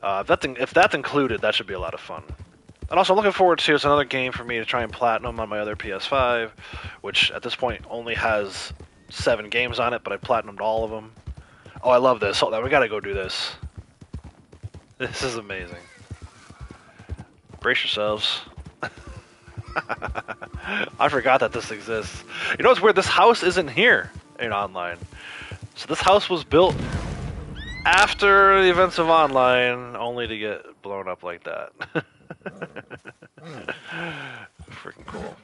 If that's included, that should be a lot of fun. And also, I'm looking forward to, it's another game for me to try and platinum on my other PS5, which at this point only has 7 games on it, but I platinumed all of them. Oh, I love this. Hold on, we gotta go do this. This is amazing. Brace yourselves. I forgot that this exists. You know what's weird? This house isn't here in online. So this house was built after the events of online, only to get blown up like that. Freaking cool.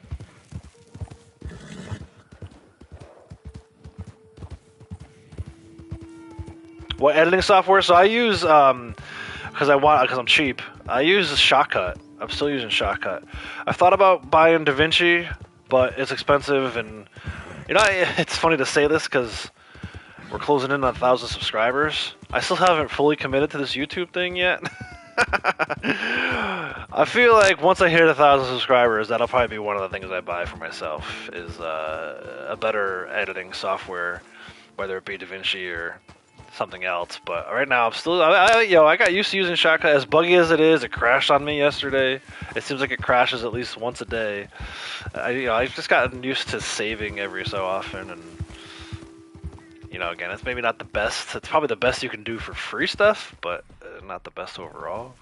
What editing software? So I use because I'm cheap. I use Shotcut. I'm still using Shotcut. I've thought about buying DaVinci, but it's expensive, and you know, it's funny to say this because We're closing in on 1,000 subscribers. I still haven't fully committed to this YouTube thing yet. I feel like once I hit 1,000 subscribers, that'll probably be one of the things I buy for myself, is a better editing software, whether it be DaVinci or something else. But right now, I'm still, I got used to using Shotcut. As buggy as it is, it crashed on me yesterday. It seems like it crashes at least once a day. I've just gotten used to saving every so often, and again, it's maybe not the best. It's probably the best you can do for free stuff, but not the best overall.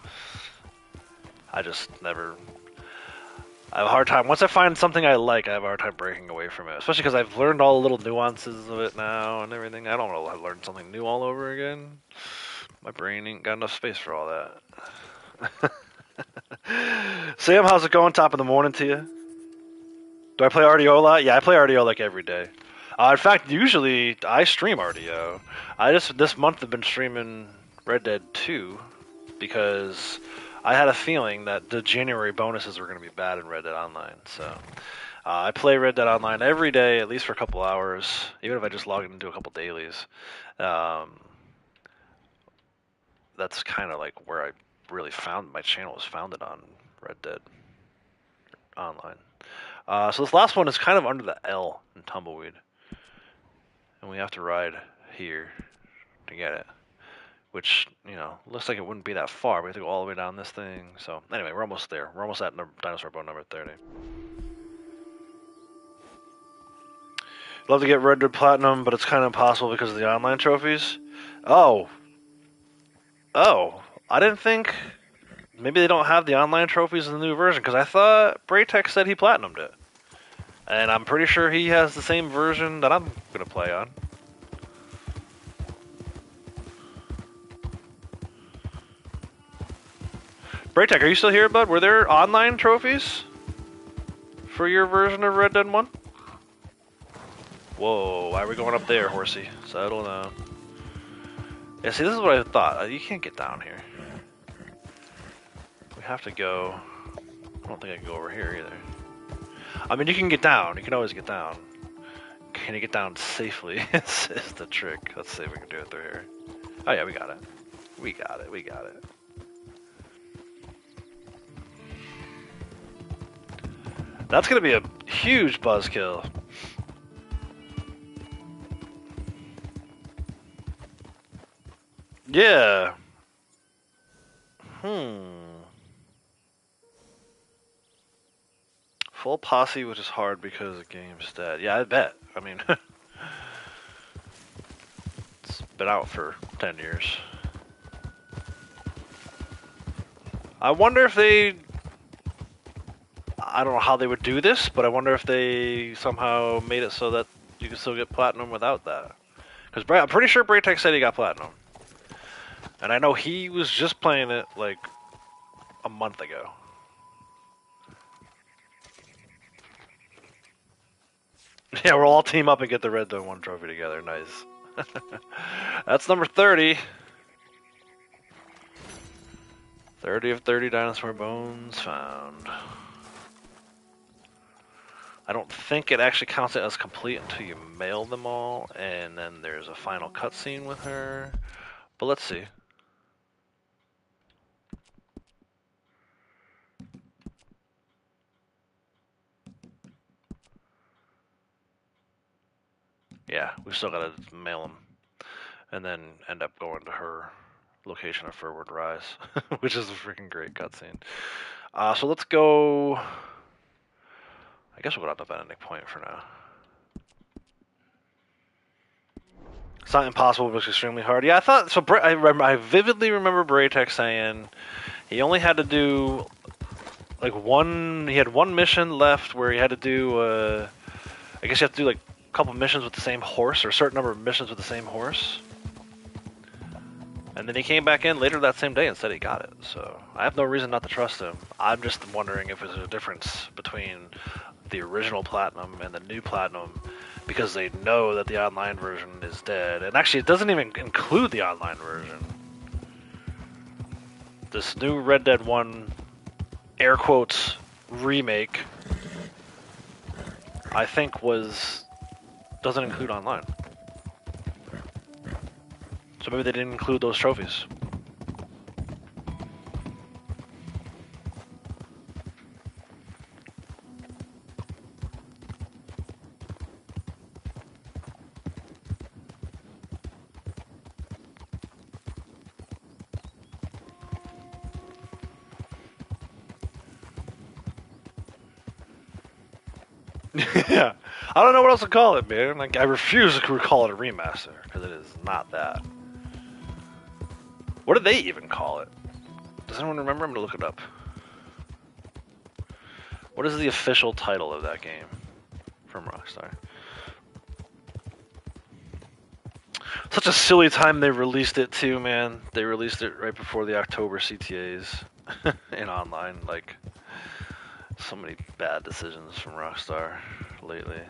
I just never. I have a hard time. Once I find something I like, I have a hard time breaking away from it. Especially because I've learned all the little nuances of it now and everything. I don't want to learn something new all over again. My brain ain't got enough space for all that. Sam, how's it going? Top of the morning to you. Do I play RDO a lot? Yeah, I play RDO like every day. In fact, usually I stream RDO. This month have been streaming Red Dead 2 because I had a feeling that the January bonuses were going to be bad in Red Dead Online. So I play Red Dead Online every day, at least for a couple hours, even if I just log into a couple dailies. That's kind of like where I really found my channel was founded on Red Dead Online. So this last one is kind of under the L in Tumbleweed. And we have to ride here to get it. Which, looks like it wouldn't be that far. We have to go all the way down this thing. So, anyway, we're almost there. We're almost at dinosaur bone number 30. Love to get Red Dead Platinum, but it's kind of impossible because of the online trophies. Oh, I didn't think... Maybe they don't have the online trophies in the new version, because I thought Braytech said he platinumed it. And I'm pretty sure he has the same version that I'm going to play on. Braytech, are you still here, bud? Were there online trophies for your version of Red Dead 1? Whoa, why are we going up there, horsey? Settle down. Yeah, see, this is what I thought. You can't get down here. We have to go... I don't think I can go over here either. I mean, you can get down. You can always get down. Can you get down safely? is the trick. Let's see if we can do it through here. Oh yeah, we got it. We got it. That's gonna be a huge buzzkill. Yeah. Full posse, which is hard because the game's dead. Yeah, I bet. I mean, it's been out for 10 years. I wonder if they... I don't know how they would do this, but I wonder if they somehow made it so that you can still get platinum without that. Because I'm pretty sure Braytech said he got platinum. And I know he was just playing it like a month ago. Yeah, we'll all team up and get the Red Dead 1 trophy together. Nice. That's number 30. 30 of 30 dinosaur bones found. I don't think it actually counts it as complete until you mail them all, and then there's a final cutscene with her. But let's see. Yeah, we still gotta mail them, and then end up going to her location of Furwood Rise, which is a freaking great cutscene. So let's go. I guess we'll go down to Benedict Point for now. It's not impossible, but it's extremely hard. Yeah, I thought so. I vividly remember Braytech saying he only had to do like one. He had one mission left where he had to do. I guess you have to do like a couple missions with the same horse, or a certain number of missions with the same horse. And then he came back in later that same day and said he got it. So I have no reason not to trust him. I'm just wondering if there's a difference between the original Platinum and the new Platinum, because they know that the online version is dead. And actually, it doesn't even include the online version. This new Red Dead 1, air quotes, remake, I think doesn't include online. So maybe they didn't include those trophies. Yeah, I don't know what else to call it, man. Like, I refuse to call it a remaster because it is not that. What did they even call it? Does anyone remember? I'm gonna look it up. What is the official title of that game from Rockstar? Such a silly time they released it too, man. They released it right before the October CTAs in online. Like, so many bad decisions from Rockstar lately.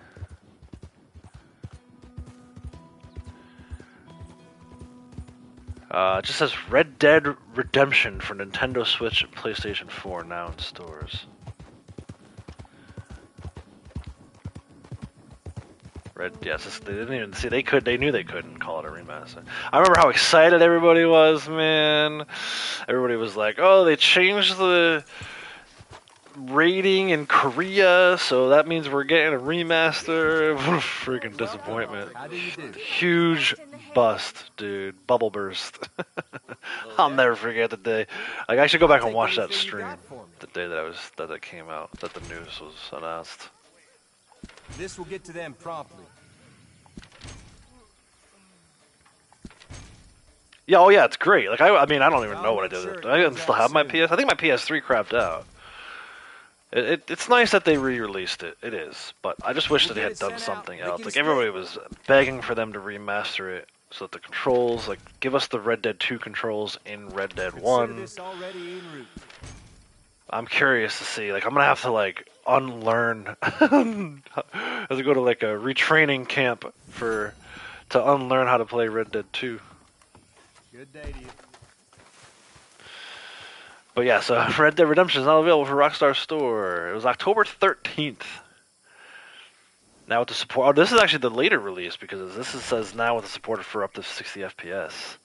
It just says Red Dead Redemption for Nintendo Switch and PlayStation 4 now in stores. Yes, they didn't even see. They knew they couldn't call it a remaster. I remember how excited everybody was, man. Everybody was like, "Oh, they changed the rating in Korea, so that means we're getting a remaster." What a freaking disappointment! How do you do? Huge bust, dude. Bubble burst. I'll never forget the day. Like, I should go back and watch that stream. The day that it came out, that the news was announced. This will get to them promptly. Yeah, oh yeah, it's great. Like, I mean, I don't even know what I did with it. I didn't still have my PS. I think my PS3 crapped out. It's nice that they re-released it. It is, but I just wish that they had done something else. Like, everybody was begging for them to remaster it so that the controls, like, give us the Red Dead 2 controls in Red Dead 1. I'm curious to see. Like, I'm gonna have to, like, unlearn as I go to, like, a retraining camp to unlearn how to play Red Dead 2. Good day to you. But yeah, so Red Dead Redemption is now available for Rockstar Store. It was October 13th. Now with the support. Oh, this is actually the later release because says now with the support for up to 60 FPS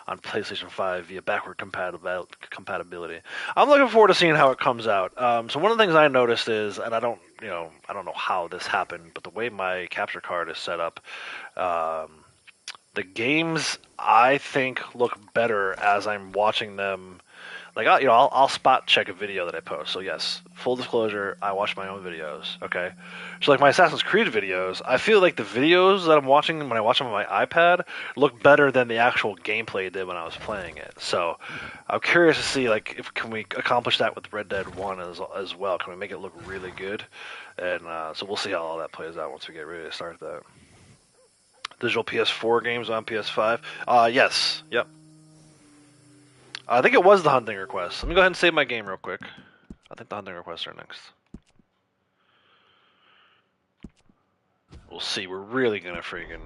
on PlayStation 5 via backward compatibility. I'm looking forward to seeing how it comes out. So one of the things I noticed is, and I don't know how this happened, but the way my capture card is set up, the games I think look better as I'm watching them. Like, I'll spot check a video that I post. So yes, full disclosure, I watch my own videos. Okay, so like my Assassin's Creed videos, I feel like the videos that I'm watching when I watch them on my iPad look better than the actual gameplay did when I was playing it. So I'm curious to see, like, if can we accomplish that with Red Dead 1 as well? Can we make it look really good? And so we'll see how all that plays out once we get ready to start that. Digital PS4 games on PS5. Yes, yep. I think it was the hunting request. Let me go ahead and save my game real quick. I think the hunting requests are next. We'll see. We're really gonna freaking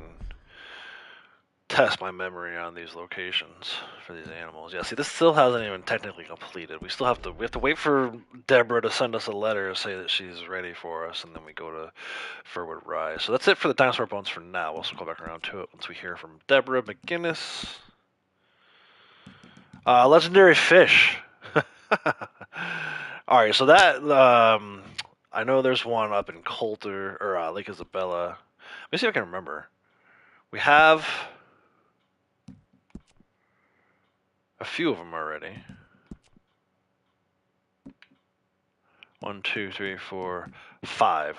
test my memory on these locations for these animals. Yeah, see, this still hasn't even technically completed. We have to wait for Deborah to send us a letter to say that she's ready for us, and then we go to Furwood Rise. So that's it for the dinosaur bones for now. We'll go back around to it once we hear from Deborah McGinnis. Legendary fish. Alright, so that, I know there's one up in Coulter, or Lake Isabella. Let me see if I can remember. We have a few of them already. 1, 2, 3, 4, 5.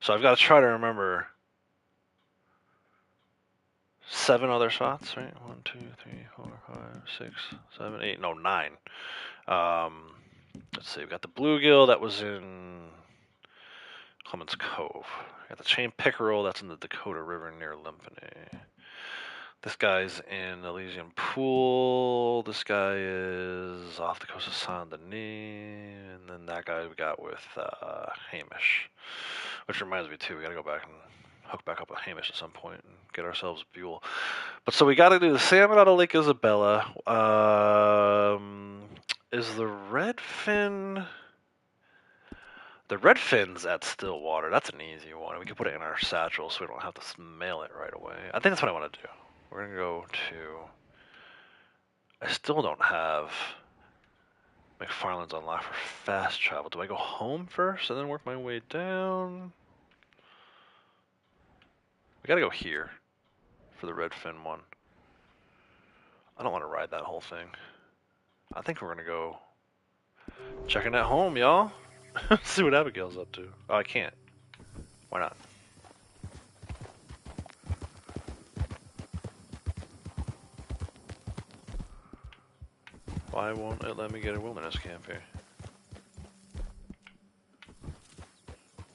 So I've got to try to remember 7 other spots, right? 1, 2, 3, 4, 5, 6, 7, 8, no, 9. Let's see, we got the bluegill that was in Clements Cove. We got the chain pickerel that's in the Dakota River near Limpany. This guy's in Elysian Pool. This guy is off the coast of Saint Denis. And then that guy we got with Hamish. Which reminds me, too, we got to go back and hook back up with Hamish at some point and get ourselves a Buell. But so we got to do the salmon out of Lake Isabella. Is the redfin... The redfin's at Stillwater. That's an easy one. We can put it in our satchel so we don't have to mail it right away. I think that's what I want to do. We're going to go to I still don't have McFarland's unlocked for fast travel. Do I go home first and then work my way down? We gotta go here for the Redfin one. I don't want to ride that whole thing. I think we're gonna go checking at home, y'all. See what Abigail's up to. Oh, I can't. Why not? Why won't it let me get a wilderness camp here?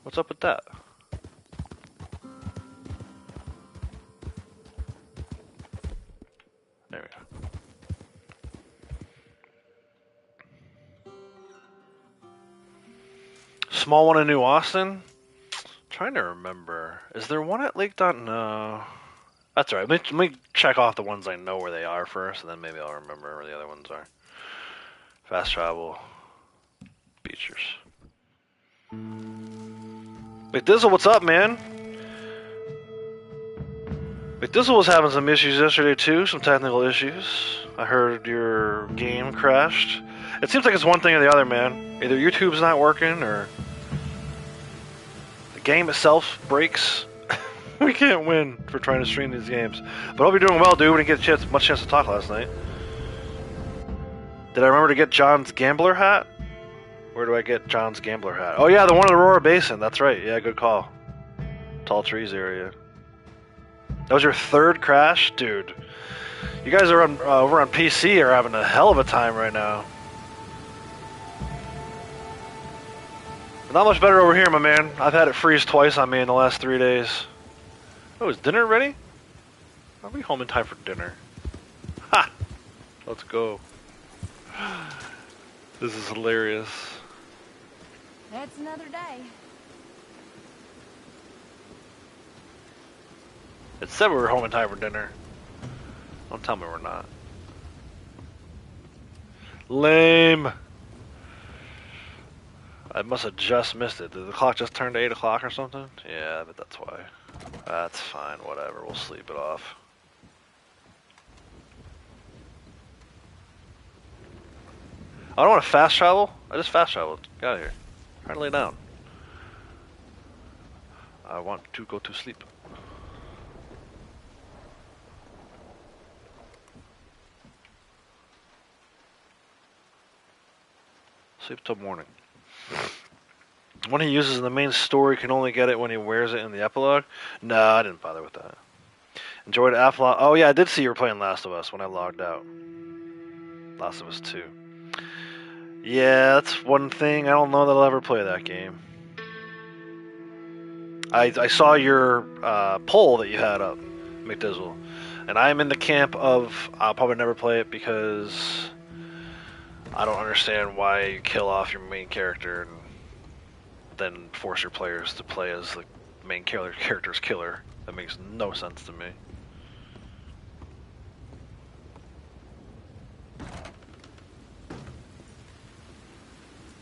What's up with that? There we go. Small one in New Austin? Trying to remember. Is there one at Lake Dot? No. That's alright. Let me check off the ones I know where they are first, and then maybe I'll remember where the other ones are. Fast travel. Beachers. McDizzle, what's up, man? McDizzle was having some issues yesterday, too. Some technical issues. I heard your game crashed. It seems like it's one thing or the other, man. Either YouTube's not working, or the game itself breaks. We can't win for trying to stream these games. But I hope you're doing well, dude. We didn't get much chance to talk last night. Did I remember to get John's Gambler hat? Where do I get John's Gambler hat? Oh yeah, the one in the Aurora Basin. That's right. Yeah, good call. Tall Trees area. That was your third crash? Dude. You guys are on, over on PC are having a hell of a time right now. Not much better over here, my man. I've had it freeze twice on me in the last 3 days. Oh, is dinner ready? Are we home in time for dinner? Ha! Let's go. This is hilarious. It's another day. It said we were home in time for dinner. Don't tell me we're not. Lame. I must have just missed it. Did the clock just turn to 8 o'clock or something? Yeah, but that's why. That's fine, whatever. We'll sleep it off. I don't want to fast travel. I just fast traveled. Get out of here. Try to lay down. I want to go to sleep. Sleep till morning. When he uses in the main story, can only get it when he wears it in the epilogue. No, I didn't bother with that. Enjoyed Athlon. Oh yeah, I did see you were playing Last of Us when I logged out. Last of Us 2. Yeah, that's one thing. I don't know that I'll ever play that game. I saw your poll that you had up, McDizzle, and I'm in the camp of I'll probably never play it because I don't understand why you kill off your main character and then force your players to play as the main character's killer. That makes no sense to me.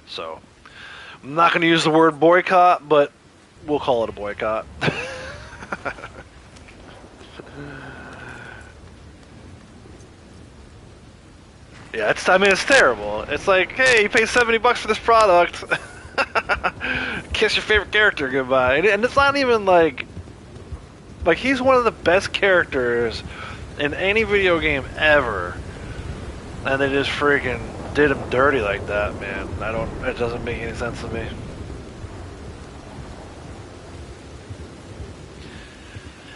So, I'm not going to use the word boycott, but we'll call it a boycott. Yeah, I mean, it's terrible. It's like, hey, you pay $70 for this product. Kiss your favorite character goodbye. And it's not even like he's one of the best characters in any video game ever. And they just freaking did him dirty like that, man. It doesn't make any sense to me.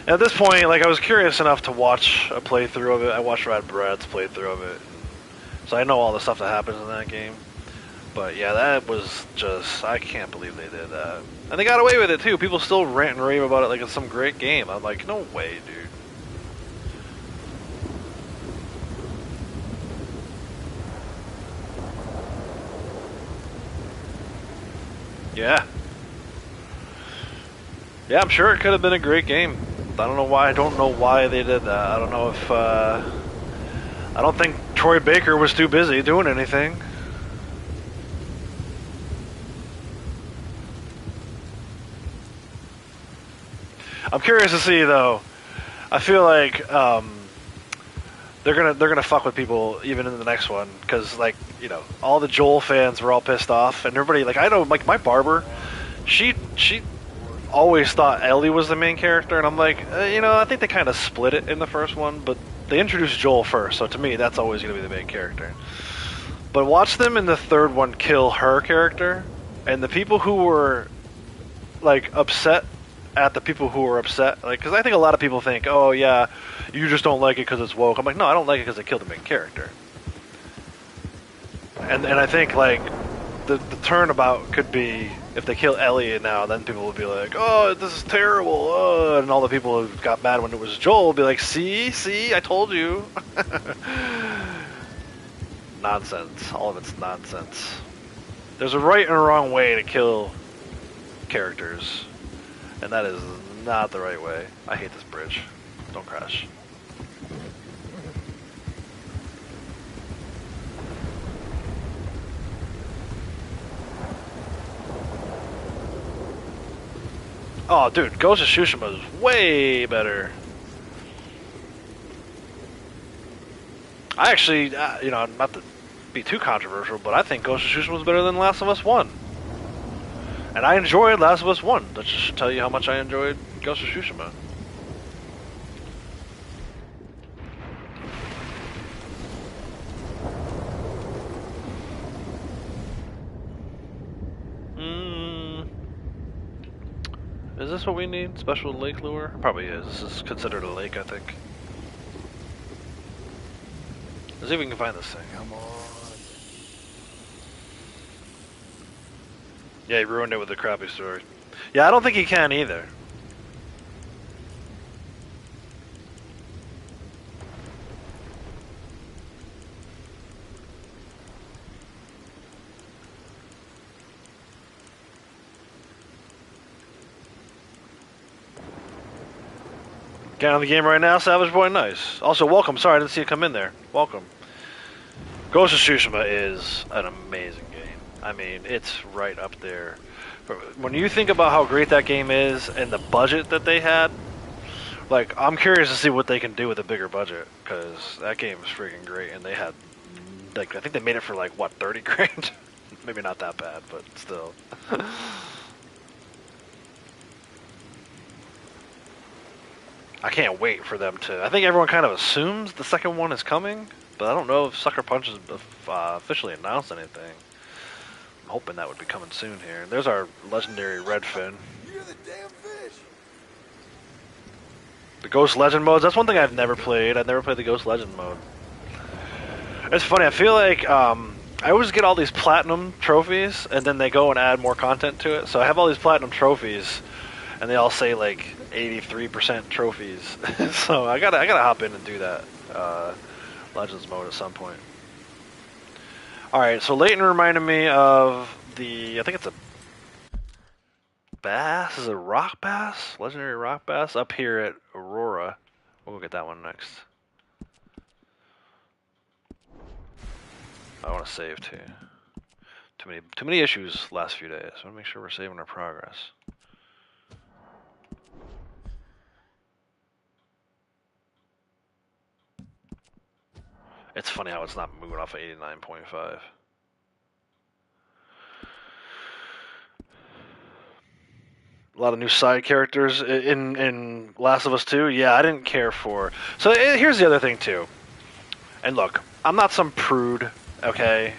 At this point, like, I was curious enough to watch a playthrough of it. I watched Brad's playthrough of it. So I know all the stuff that happens in that game. But yeah, that was just, I can't believe they did that. And they got away with it too. People still rant and rave about it like it's some great game. I'm like, no way, dude. Yeah. Yeah, I'm sure it could have been a great game. I don't know why they did that. I don't know if, I don't think Troy Baker was too busy doing anything. I'm curious to see, though. I feel like they're gonna fuck with people even in the next one because like all the Joel fans were all pissed off and everybody like I know like my barber, she always thought Ellie was the main character and I'm like I think they kind of split it in the first one, but they introduced Joel first, so to me that's always gonna be the main character. But watch them in the third one kill her character, and the people who were like upset at the people who were upset, like, because I think a lot of people think, oh yeah, you just don't like it because it's woke. I'm like, no, I don't like it because they killed the main character. And I think like the turnabout could be if they kill Ellie now, then people will be like, oh, this is terrible, and all the people who got mad when it was Joel will be like, see, I told you. Nonsense. All of it's nonsense. There's a right and a wrong way to kill characters, and that is not the right way. I hate this bridge. Don't crash. Oh, dude, Ghost of Tsushima is way better. I actually, not to be too controversial, but I think Ghost of Tsushima was better than Last of Us 1. And I enjoyed Last of Us 1. That should tell you how much I enjoyed Ghost of Tsushima. Is this what we need? Special lake lure? Probably is. This is considered a lake, I think. Let's see if we can find this thing. Come on. Yeah, he ruined it with the crappy story. Yeah, I don't think he can either. Get on the game right now, Savage Boy. Nice. Also, welcome. Sorry, I didn't see you come in there. Welcome. Ghost of Tsushima is an amazing game. I mean, it's right up there. When you think about how great that game is and the budget that they had, like, I'm curious to see what they can do with a bigger budget, because that game is freaking great, and they had, like, I think they made it for, like, what, 30 grand? Maybe not that bad, but still. I can't wait for them to... I think everyone kind of assumes the second one is coming, but I don't know if Sucker Punch has officially announced anything. I'm hoping that would be coming soon here. There's our legendary Redfin. You're the damn fish. The Ghost Legend modes, that's one thing I've never played. I've never played the Ghost Legend mode. It's funny, I feel like I always get all these platinum trophies, and then they go and add more content to it. So I have all these platinum trophies, and they all say like 83% trophies. So I gotta hop in and do that Legends mode at some point. Alright, so Leighton reminded me of the, I think it's a bass, is it a rock bass? Legendary rock bass up here at Aurora. We'll get that one next. I want to save too. Too many issues last few days. I want to make sure we're saving our progress. It's funny how it's not moving off of 89.5. A lot of new side characters in Last of Us 2. Yeah, I didn't care for. So here's the other thing too. And look, I'm not some prude, okay?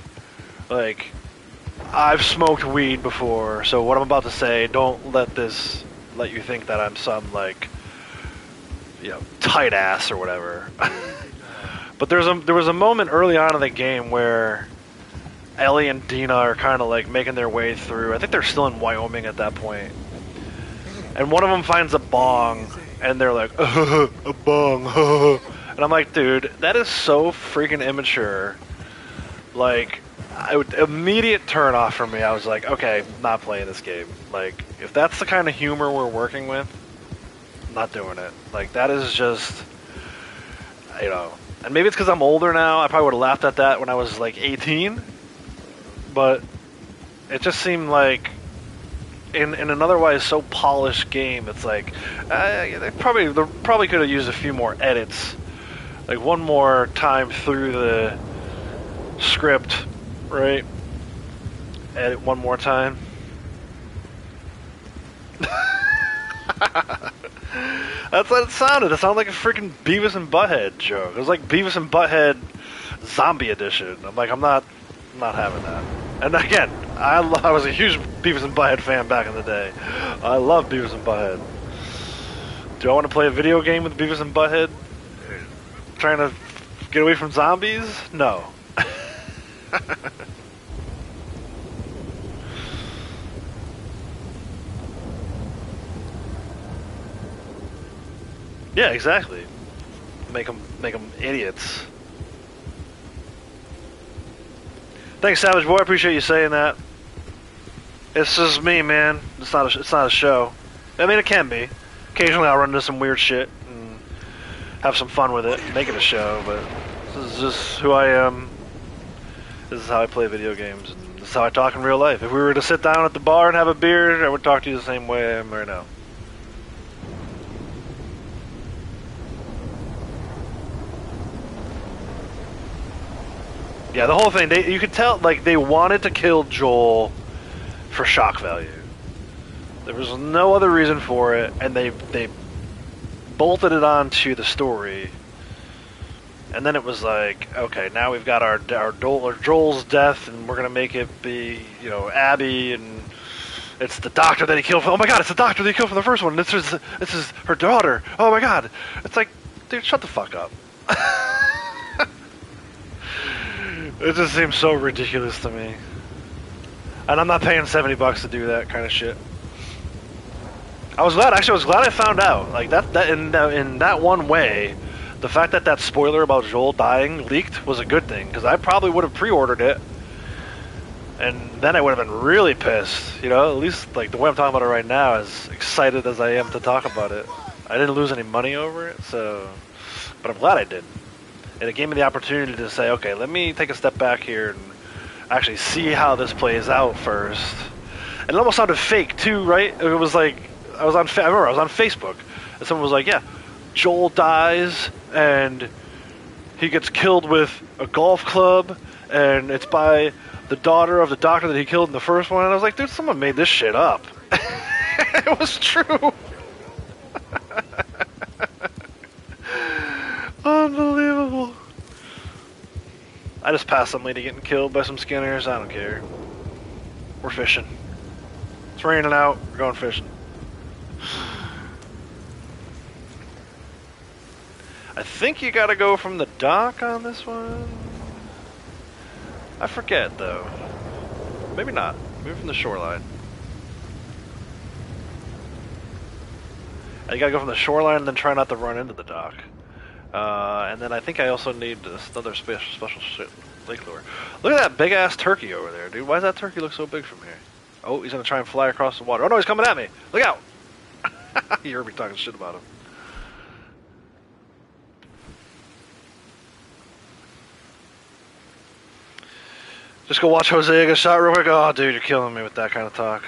Like, I've smoked weed before, so what I'm about to say, don't let you think that I'm some, like, tight ass or whatever. But there was a moment early on in the game where Ellie and Dina are kind of like making their way through. I think they're still in Wyoming at that point. And one of them finds a bong, and they're like, a bong. And I'm like, dude, that is so freaking immature. Like, immediate turn off for me. I was like, okay, not playing this game. Like, if that's the kind of humor we're working with, I'm not doing it. Like, that is just, and maybe it's because I'm older now. I probably would have laughed at that when I was like 18. But it just seemed like in an otherwise so polished game, it's like they probably could have used a few more edits like one more time through the script, right? Edit one more time. That's what it sounded. It sounded like a freaking Beavis and Butthead joke. It was like Beavis and Butthead Zombie Edition. I'm like, I'm not having that. And again, I was a huge Beavis and Butthead fan back in the day. I love Beavis and Butthead. Do I want to play a video game with Beavis and Butthead? Trying to get away from zombies? No. Yeah, exactly. Make them idiots. Thanks, Savage Boy. I appreciate you saying that. It's just me, man. It's not a show. I mean, it can be. Occasionally, I'll run into some weird shit and have some fun with it, make it a show. But this is just who I am. This is how I play video games, and this is how I talk in real life. If we were to sit down at the bar and have a beer, I would talk to you the same way I am right now. Yeah, the whole thing, you could tell, like, they wanted to kill Joel for shock value. There was no other reason for it, and they bolted it onto the story. And then it was like, okay, now we've got our Joel's death, and we're going to make it be, you know, Abby, and it's the doctor that he killed. Oh my god, it's the doctor that he killed from the first one. This is her daughter. Oh my god. It's like, dude, shut the fuck up. It just seems so ridiculous to me. And I'm not paying $70 to do that kind of shit. I was glad I found out. Like, that in that one way, the fact that that spoiler about Joel dying leaked was a good thing, because I probably would have pre-ordered it. And then I would have been really pissed. You know, at least, like, the way I'm talking about it right now, as excited as I am to talk about it. I didn't lose any money over it, so... But I'm glad I did. And it gave me the opportunity to say, okay, let me take a step back here and actually see how this plays out first. And it almost sounded fake too, right? It was like I remember I was on Facebook, and someone was like, "Yeah, Joel dies, and he gets killed with a golf club, and it's by the daughter of the doctor that he killed in the first one." And I was like, "Dude, someone made this shit up." It was true. Unbelievable. I just passed some lady getting killed by some skinners. I don't care. We're fishing. It's raining out. We're going fishing. I think you gotta go from the dock on this one. I forget though. Maybe not. Maybe from the shoreline. You gotta go from the shoreline and then try not to run into the dock. And then I think I also need this other special shit lake lure. Look at that big ass turkey over there, dude. Why does that turkey look so big from here? Oh, he's gonna try and fly across the water. Oh no, he's coming at me! Look out! You heard me talking shit about him. Just go watch Jose get shot real quick. Oh, dude, you're killing me with that kind of talk.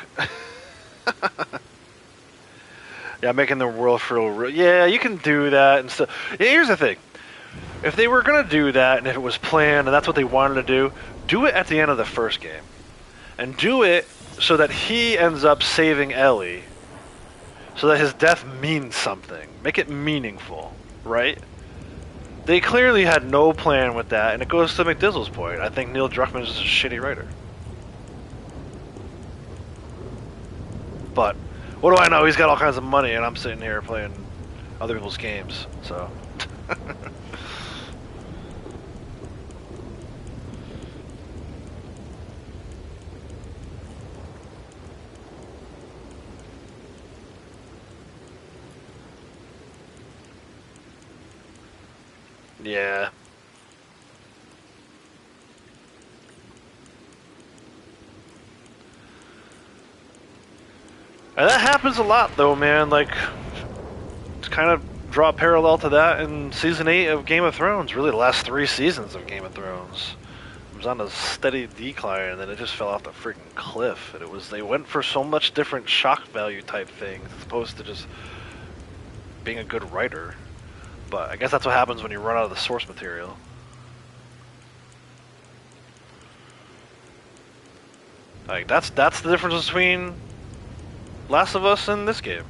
Yeah, making the world feel real. Yeah, you can do that and stuff. Yeah, here's the thing. If they were going to do that, and if it was planned, and that's what they wanted to do it at the end of the first game. And do it so that he ends up saving Ellie. So that his death means something. Make it meaningful, right? They clearly had no plan with that, and it goes to McDizzle's point. I think Neil Druckmann is just a shitty writer. But... what do I know? He's got all kinds of money, and I'm sitting here playing other people's games, so... Yeah. And that happens a lot, though, man. Like, to kind of draw a parallel to that in Season 8 of Game of Thrones. Really, the last 3 seasons of Game of Thrones. It was on a steady decline, and then it just fell off the freaking cliff. And it was, they went for so much different shock value type things, as opposed to just being a good writer. But I guess that's what happens when you run out of the source material. Like that's the difference between Last of Us and this game,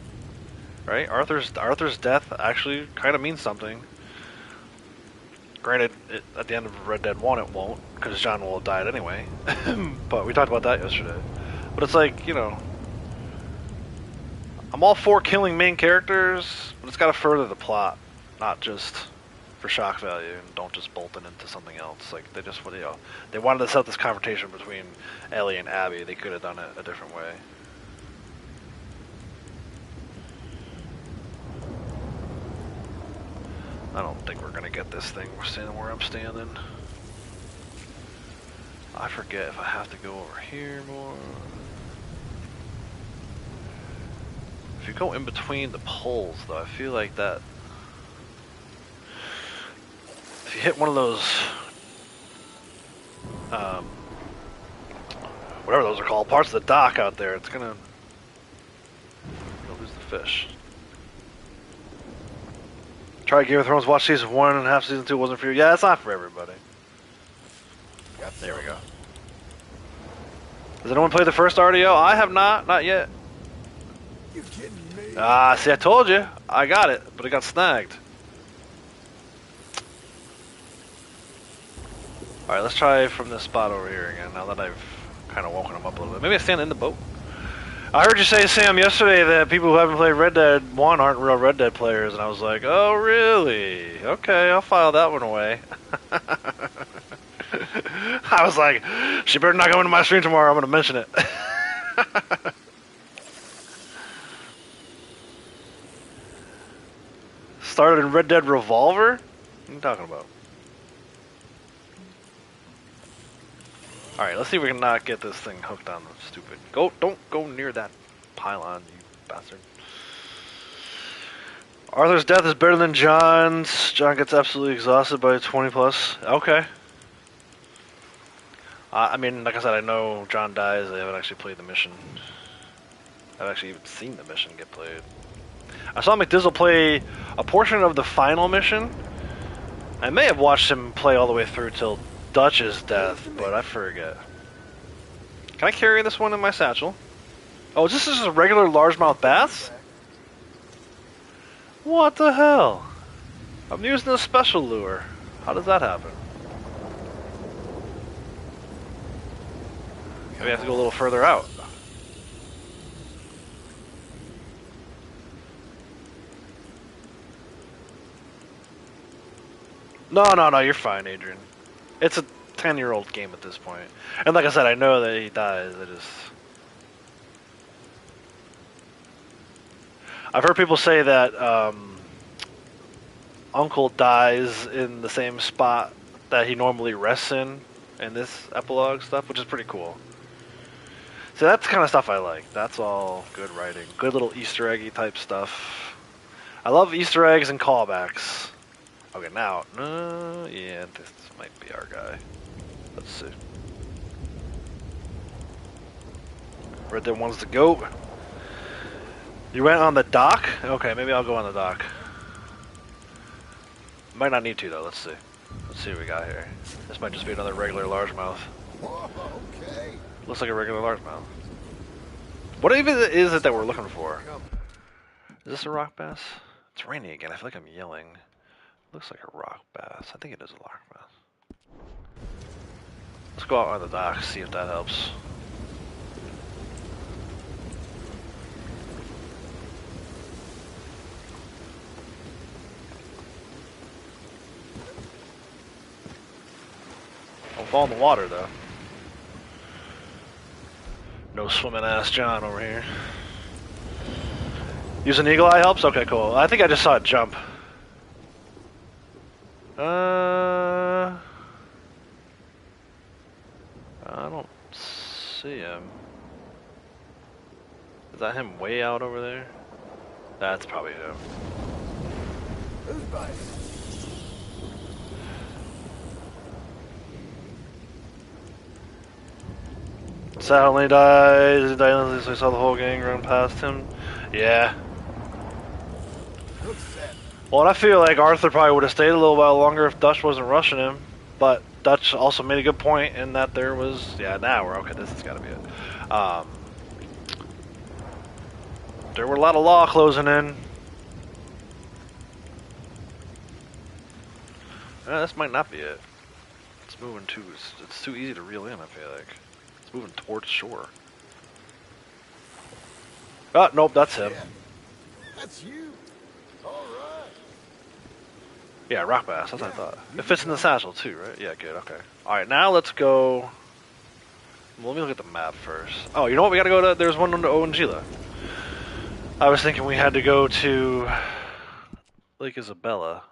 right? Arthur's death actually kind of means something. Granted, at the end of Red Dead 1 it won't, because John will have died anyway. But we talked about that yesterday. But it's like, you know, I'm all for killing main characters, but it's got to further the plot, not just for shock value, and don't just bolt it into something else. Like, they just, you know, they wanted to set up this confrontation between Ellie and Abby. They could have done it a different way. I don't think we're gonna get this thing. We're standing where I'm standing. I forget if I have to go over here more. If you go in between the poles, though, I feel like that. If you hit one of those, whatever those are called, parts of the dock out there, it's gonna you'll lose the fish. Try Game of Thrones, watch season 1 and half season 2 wasn't for you. Yeah, it's not for everybody. There we go. Has anyone played the first RDO? I have not yet. You kidding me? Ah, see, I told you. I got it, but it got snagged. Alright, let's try from this spot over here again, now that I've kind of woken them up a little bit. Maybe I stand in the boat. I heard you say, Sam, yesterday that people who haven't played Red Dead 1 aren't real Red Dead players, and I was like, oh, really? Okay, I'll file that one away. I was like, she better not come into my stream tomorrow, I'm going to mention it. Started in Red Dead Revolver? What are you talking about? Alright, let's see if we can not get this thing hooked on the stupid. Don't go near that pylon, you bastard. Arthur's death is better than John's. John gets absolutely exhausted by 20 plus. Okay. I mean, like I said, I know John dies. I haven't actually played the mission. I've actually even seen the mission get played. I saw McDizzle play a portion of the final mission. I may have watched him play all the way through till Dutch's death, but I forget. Can I carry this one in my satchel? Oh, is this just a regular largemouth bass? What the hell? I'm using a special lure. How does that happen? Maybe I have to go a little further out. No, you're fine, Adrian. It's a 10-year-old game at this point. And like I said, I know that he dies. I've heard people say that Uncle dies in the same spot that he normally rests in this epilogue stuff, which is pretty cool. So that's the kind of stuff I like. That's all good writing. Good little Easter eggy type stuff. I love Easter eggs and callbacks. Okay, now, yeah, this might be our guy. Let's see. Red Dead 1's the GOAT. You went on the dock? Okay, maybe I'll go on the dock. Might not need to, though. Let's see. Let's see what we got here. This might just be another regular largemouth. Okay. Looks like a regular largemouth. What even is it that we're looking for? Is this a rock bass? It's raining again. I feel like I'm yelling. Looks like a rock bass. I think it is a rock bass. Let's go out on the dock, see if that helps. Don't fall in the water, though. No swimming ass John over here. Using eagle eye helps? Okay, cool. I think I just saw it jump. I don't see him. Is that him way out over there? That's probably him. Who's biting? Suddenly dies. He died. I saw the whole gang run past him. Yeah. Looks set. Well, and I feel like Arthur probably would have stayed a little while longer if Dutch wasn't rushing him. But Dutch also made a good point in that there was... Yeah, now we're okay. This has got to be it. There were a lot of law closing in. This might not be it. It's moving too... It's too easy to reel in, I feel like. It's moving towards shore. Oh, nope, that's him. Yeah. That's you. All right. Yeah, rock bass, that's what I thought. It fits in the satchel too, right? Yeah, good, okay. Alright, now let's go... Well, let me look at the map first. Oh, you know what? We gotta go to... There's one under Oangila. I was thinking we had to go to Lake Isabella,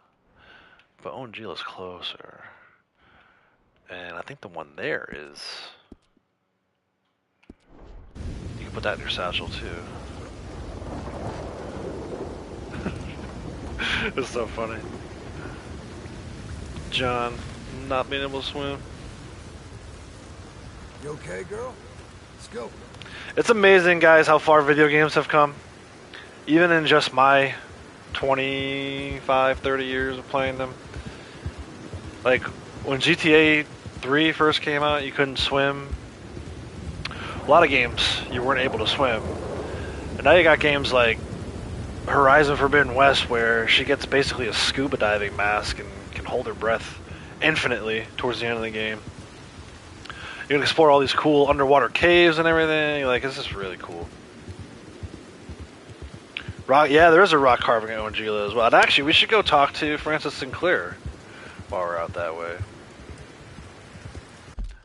but Oangila's closer. And I think the one there is... You can put that in your satchel too. It's so funny. John not being able to swim. You okay, girl? Let's go. It's amazing, guys, how far video games have come. Even in just my 25, 30 years of playing them. Like, when GTA 3 first came out, you couldn't swim. A lot of games, you weren't able to swim. And now you got games like Horizon Forbidden West, where she gets basically a scuba diving mask and can hold her breath infinitely towards the end of the game. You can explore all these cool underwater caves and everything. Like, this is really cool. Rock, yeah, there is a rock carving at Oangila as well. And actually, we should go talk to Francis Sinclair while we're out that way.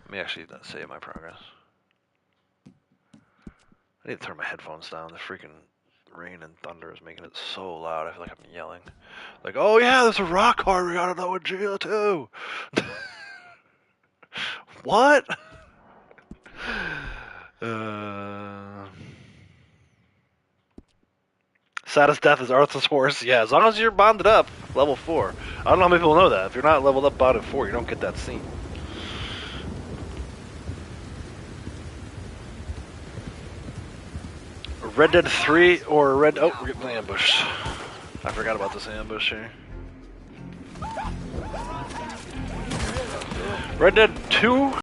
Let me actually save my progress. I need to turn my headphones down. The freaking rain and thunder is making it so loud. I feel like I'm yelling. Like, oh yeah, there's a rock carving out of Oangila too. What? Saddest death is Arthur's horse. Yeah, as long as you're bonded up, level 4. I don't know how many people know that. If you're not leveled up bonded 4, you don't get that scene. Red Dead 3 or Red... Oh, we're getting ambushed. I forgot about this ambush here. Red Dead 2